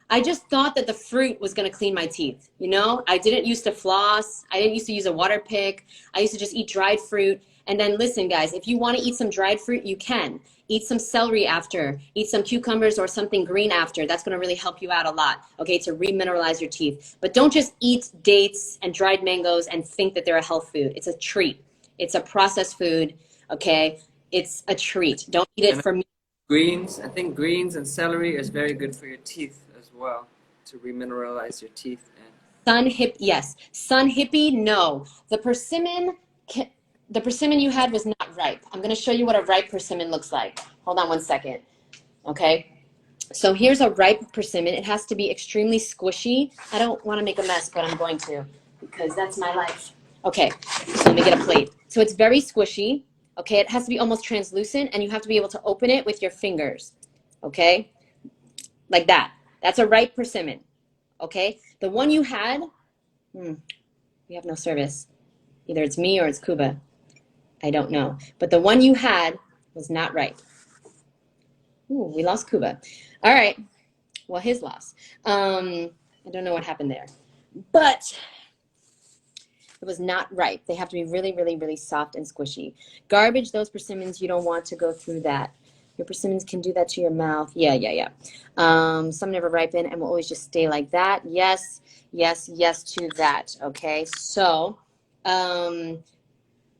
I just thought that the fruit was going to clean my teeth. You know, I didn't used to floss. I didn't used to use a water pick. I used to just eat dried fruit. And then listen, guys, if you want to eat some dried fruit, you can. Eat some celery after. Eat some cucumbers or something green after. That's going to really help you out a lot, okay, to remineralize your teeth. But don't just eat dates and dried mangoes and think that they're a health food. It's a treat. It's a processed food, okay? It's a treat. Don't eat it and for me. greens, I think greens and celery is very good for your teeth as well, to remineralize your teeth. Yes. Sun hippie, no. The persimmon you had was not ripe. I'm going to show you what a ripe persimmon looks like. Hold on one second. Okay. So here's a ripe persimmon. It has to be extremely squishy. I don't want to make a mess, but I'm going to, because that's my life. Okay. So let me get a plate. So it's very squishy. Okay. It has to be almost translucent, and you have to be able to open it with your fingers. Okay. Like that. That's a ripe persimmon. Okay. The one you had, we have no service. Either it's me or it's Cuba. I don't know. But the one you had was not right. Ooh, we lost Cuba. All right. Well, his loss. I don't know what happened there. But it was not ripe. They have to be really, really, really soft and squishy. Garbage, those persimmons, you don't want to go through that. Your persimmons can do that to your mouth. Yeah. Some never ripen and will always just stay like that. Yes to that. Okay, so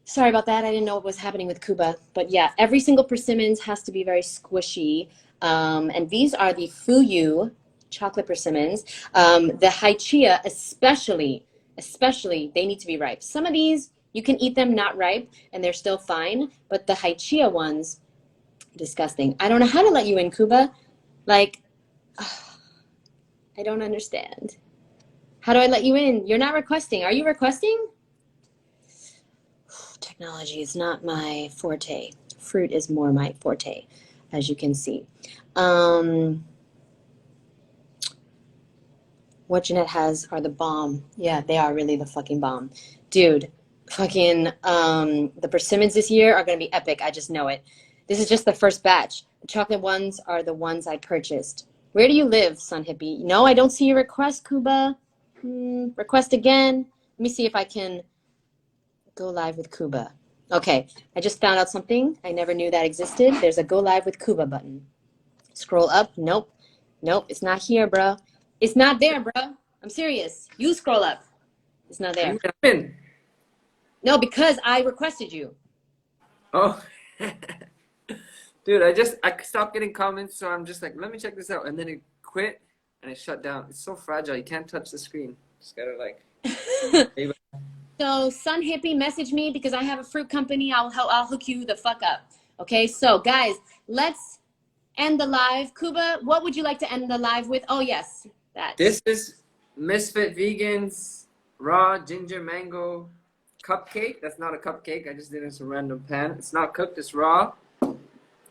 sorry about that. I didn't know what was happening with Cuba. But yeah, every single persimmons has to be very squishy. And these are the Fuyu chocolate persimmons. The Haichia especially, they need to be ripe. Some of these, you can eat them not ripe and they're still fine. But the Haichia ones, disgusting. I don't know how to let you in, Cuba. Like, I don't understand. How do I let you in? You're not requesting. Are you requesting? Technology is not my forte. Fruit is more my forte, as you can see. What Jeanette has are the bomb. Yeah, they are really the fucking bomb. Dude, Fucking the persimmons this year are gonna be epic. I just know it. This is just the first batch. The chocolate ones are the ones I purchased. Where do you live, Sun Hippie? No, I don't see your request, Kuba. Request again. Let me see if I can go live with Kuba. Okay, I just found out something I never knew that existed. There's a go live with Kuba button. Scroll up. Nope. Nope, it's not here, bro. It's not there, bro. I'm serious. You scroll up. It's not there. I'm in. No, because I requested you. Oh. Dude, I stopped getting comments, so I'm just like, let me check this out. And then it quit and it shut down. It's so fragile. You can't touch the screen. Just gotta like. So Sun Hippie messaged me because I have a fruit company. I'll hook you the fuck up. Okay, so guys, let's end the live. Kuba, what would you like to end the live with? Oh yes, that. This is MsFitVegan's raw ginger mango cupcake. That's not a cupcake. I just did it in some random pan. It's not cooked. It's raw.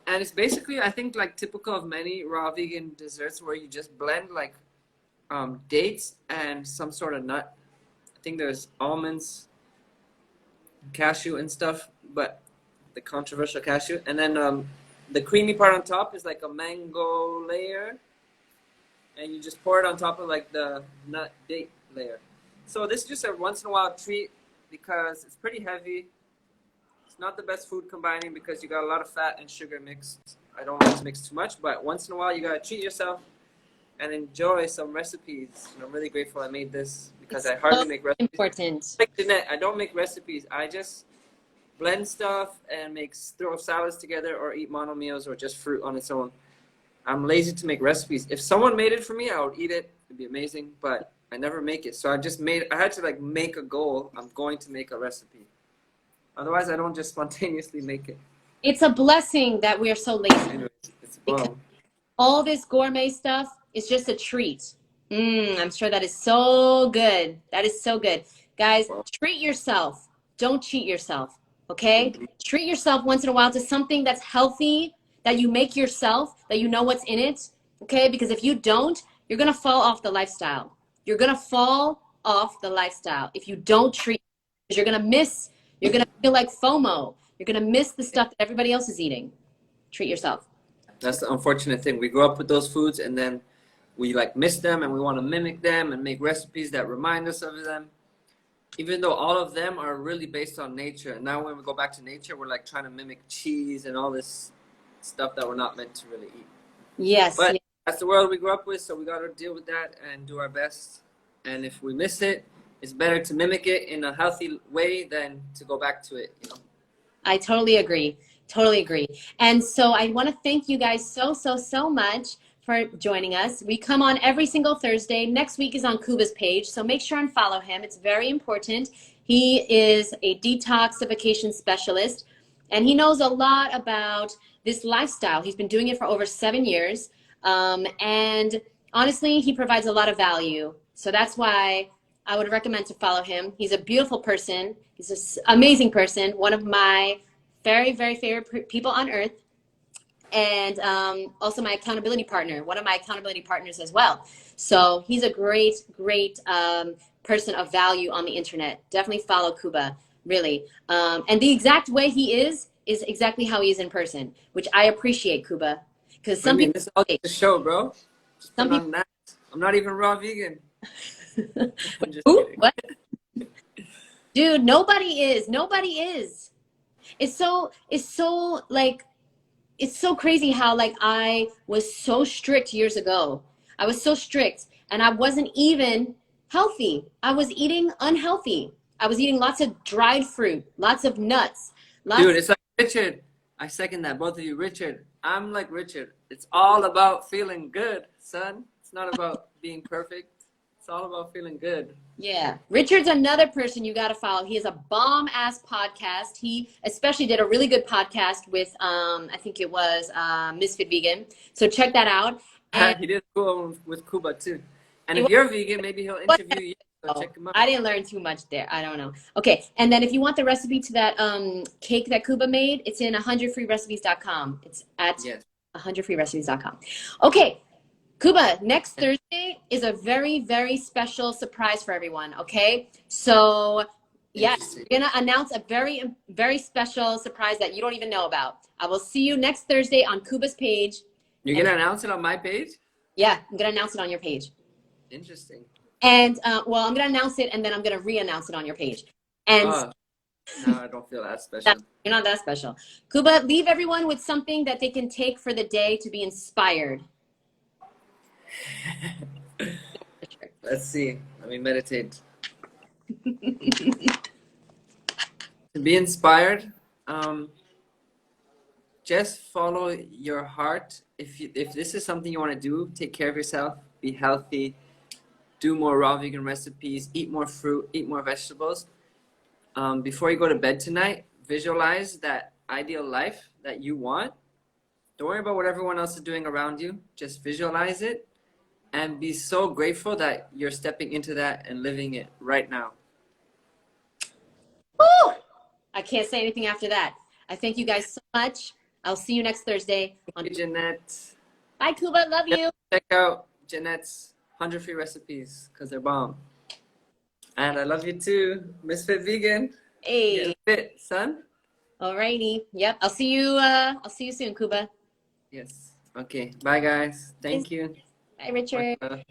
And it's basically, I think, like typical of many raw vegan desserts where you just blend like dates and some sort of nut. I think there's almonds, cashew and stuff, but the controversial cashew. And then the creamy part on top is like a mango layer. And you just pour it on top of like the nut date layer. So this is just a once in a while treat because it's pretty heavy. Not the best food combining because you got a lot of fat and sugar mixed. I don't like to mix too much, but once in a while you gotta treat yourself and enjoy some recipes. And I'm really grateful I made this because I hardly make recipes. Important. Like Jeanette, I don't make recipes. I just blend stuff and throw salads together or eat mono meals or just fruit on its own. I'm lazy to make recipes. If someone made it for me, I would eat it. It'd be amazing, but I never make it. So I had to like make a goal. I'm going to make a recipe. Otherwise, I don't just spontaneously make it. It's a blessing that we are so lazy. Anyways, well, all this gourmet stuff is just a treat. I'm sure that is so good. That is so good. Guys, treat yourself. Don't cheat yourself, okay? Treat yourself once in a while to something that's healthy, that you make yourself, that you know what's in it, okay? Because if you don't, you're going to fall off the lifestyle. You're going to fall off the lifestyle if you don't treat. You're going to miss. You're going to feel like FOMO. You're going to miss the stuff that everybody else is eating. Treat yourself. That's the unfortunate thing. We grow up with those foods and then we like miss them and we want to mimic them and make recipes that remind us of them. Even though all of them are really based on nature. And now when we go back to nature, we're like trying to mimic cheese and all this stuff that we're not meant to really eat. Yes. But that's the world we grew up with, so we got to deal with that and do our best. And if we miss it, it's better to mimic it in a healthy way than to go back to it, you know. I totally agree. Totally agree. And so I want to thank you guys so much for joining us. We come on every single Thursday. Next week is on Kuba's page, so make sure and follow him. It's very important. He is a detoxification specialist, and he knows a lot about this lifestyle. He's been doing it for over 7 years, and honestly, he provides a lot of value. So that's why I would recommend to follow him. He's a beautiful person. He's an amazing person. One of my very, very favorite people on earth. And also my accountability partner. One of my accountability partners as well. So he's a great, great person of value on the internet. Definitely follow Kuba, really. And the exact way he is exactly how he is in person, which I appreciate, Kuba. Because some people... This is all just a show, bro. Just some people... I'm not even raw vegan. What? Dude, nobody is. It's so like, it's so crazy how like I was so strict years ago. I was so strict and I wasn't even healthy. I was eating unhealthy. I was eating lots of dried fruit, lots of nuts. Dude, it's like Richard. I second that, both of you. Richard, I'm like Richard. It's all about feeling good, son. It's not about being perfect. It's all about feeling good. Yeah. Richard's another person you got to follow. He has a bomb-ass podcast. He especially did a really good podcast with, I think it was Ms.FitVegan. So check that out. And he did a cool one with Kuba, too. And if you're vegan, maybe he'll interview you. So check him out. I didn't learn too much there. I don't know. Okay. And then if you want the recipe to that cake that Kuba made, it's in 100freerecipes.com. It's at 100freerecipes.com. Okay. Kuba, next Thursday is a very, very special surprise for everyone, okay? So Yes, Interesting. we're gonna announce a very special surprise that you don't even know about. I will see you next Thursday on Kuba's page. You're And gonna announce it on my page? yeah, I'm gonna announce it on your page. Interesting. And well, I'm gonna announce it and then I'm gonna re-announce it on your page. And Oh, no, I don't feel that no, special. you're not that special. Kuba, leave everyone with something that they can take for the day to be inspired. Let's see. Let me meditate. To be inspired, just follow your heart. If this is something you want to do, take care of yourself, be healthy, do more raw vegan recipes, eat more fruit, eat more vegetables. Before you go to bed tonight, visualize that ideal life that you want. Don't worry about what everyone else is doing around you. Just visualize it and be so grateful that you're stepping into that and living it right now. Woo! I can't say anything after that. I thank you guys so much. I'll see you next Thursday. Thank you, Jeanette. Bye, Kuba. Love you. Check out Jeanette's 100 free recipes because they're bomb. And I love you too, Ms.FitVegan. Hey. Get fit, son. Alrighty. Yep. I'll see you soon, Kuba. Yes. Okay. Bye, guys. Thank you. Bye, Richard. Bye.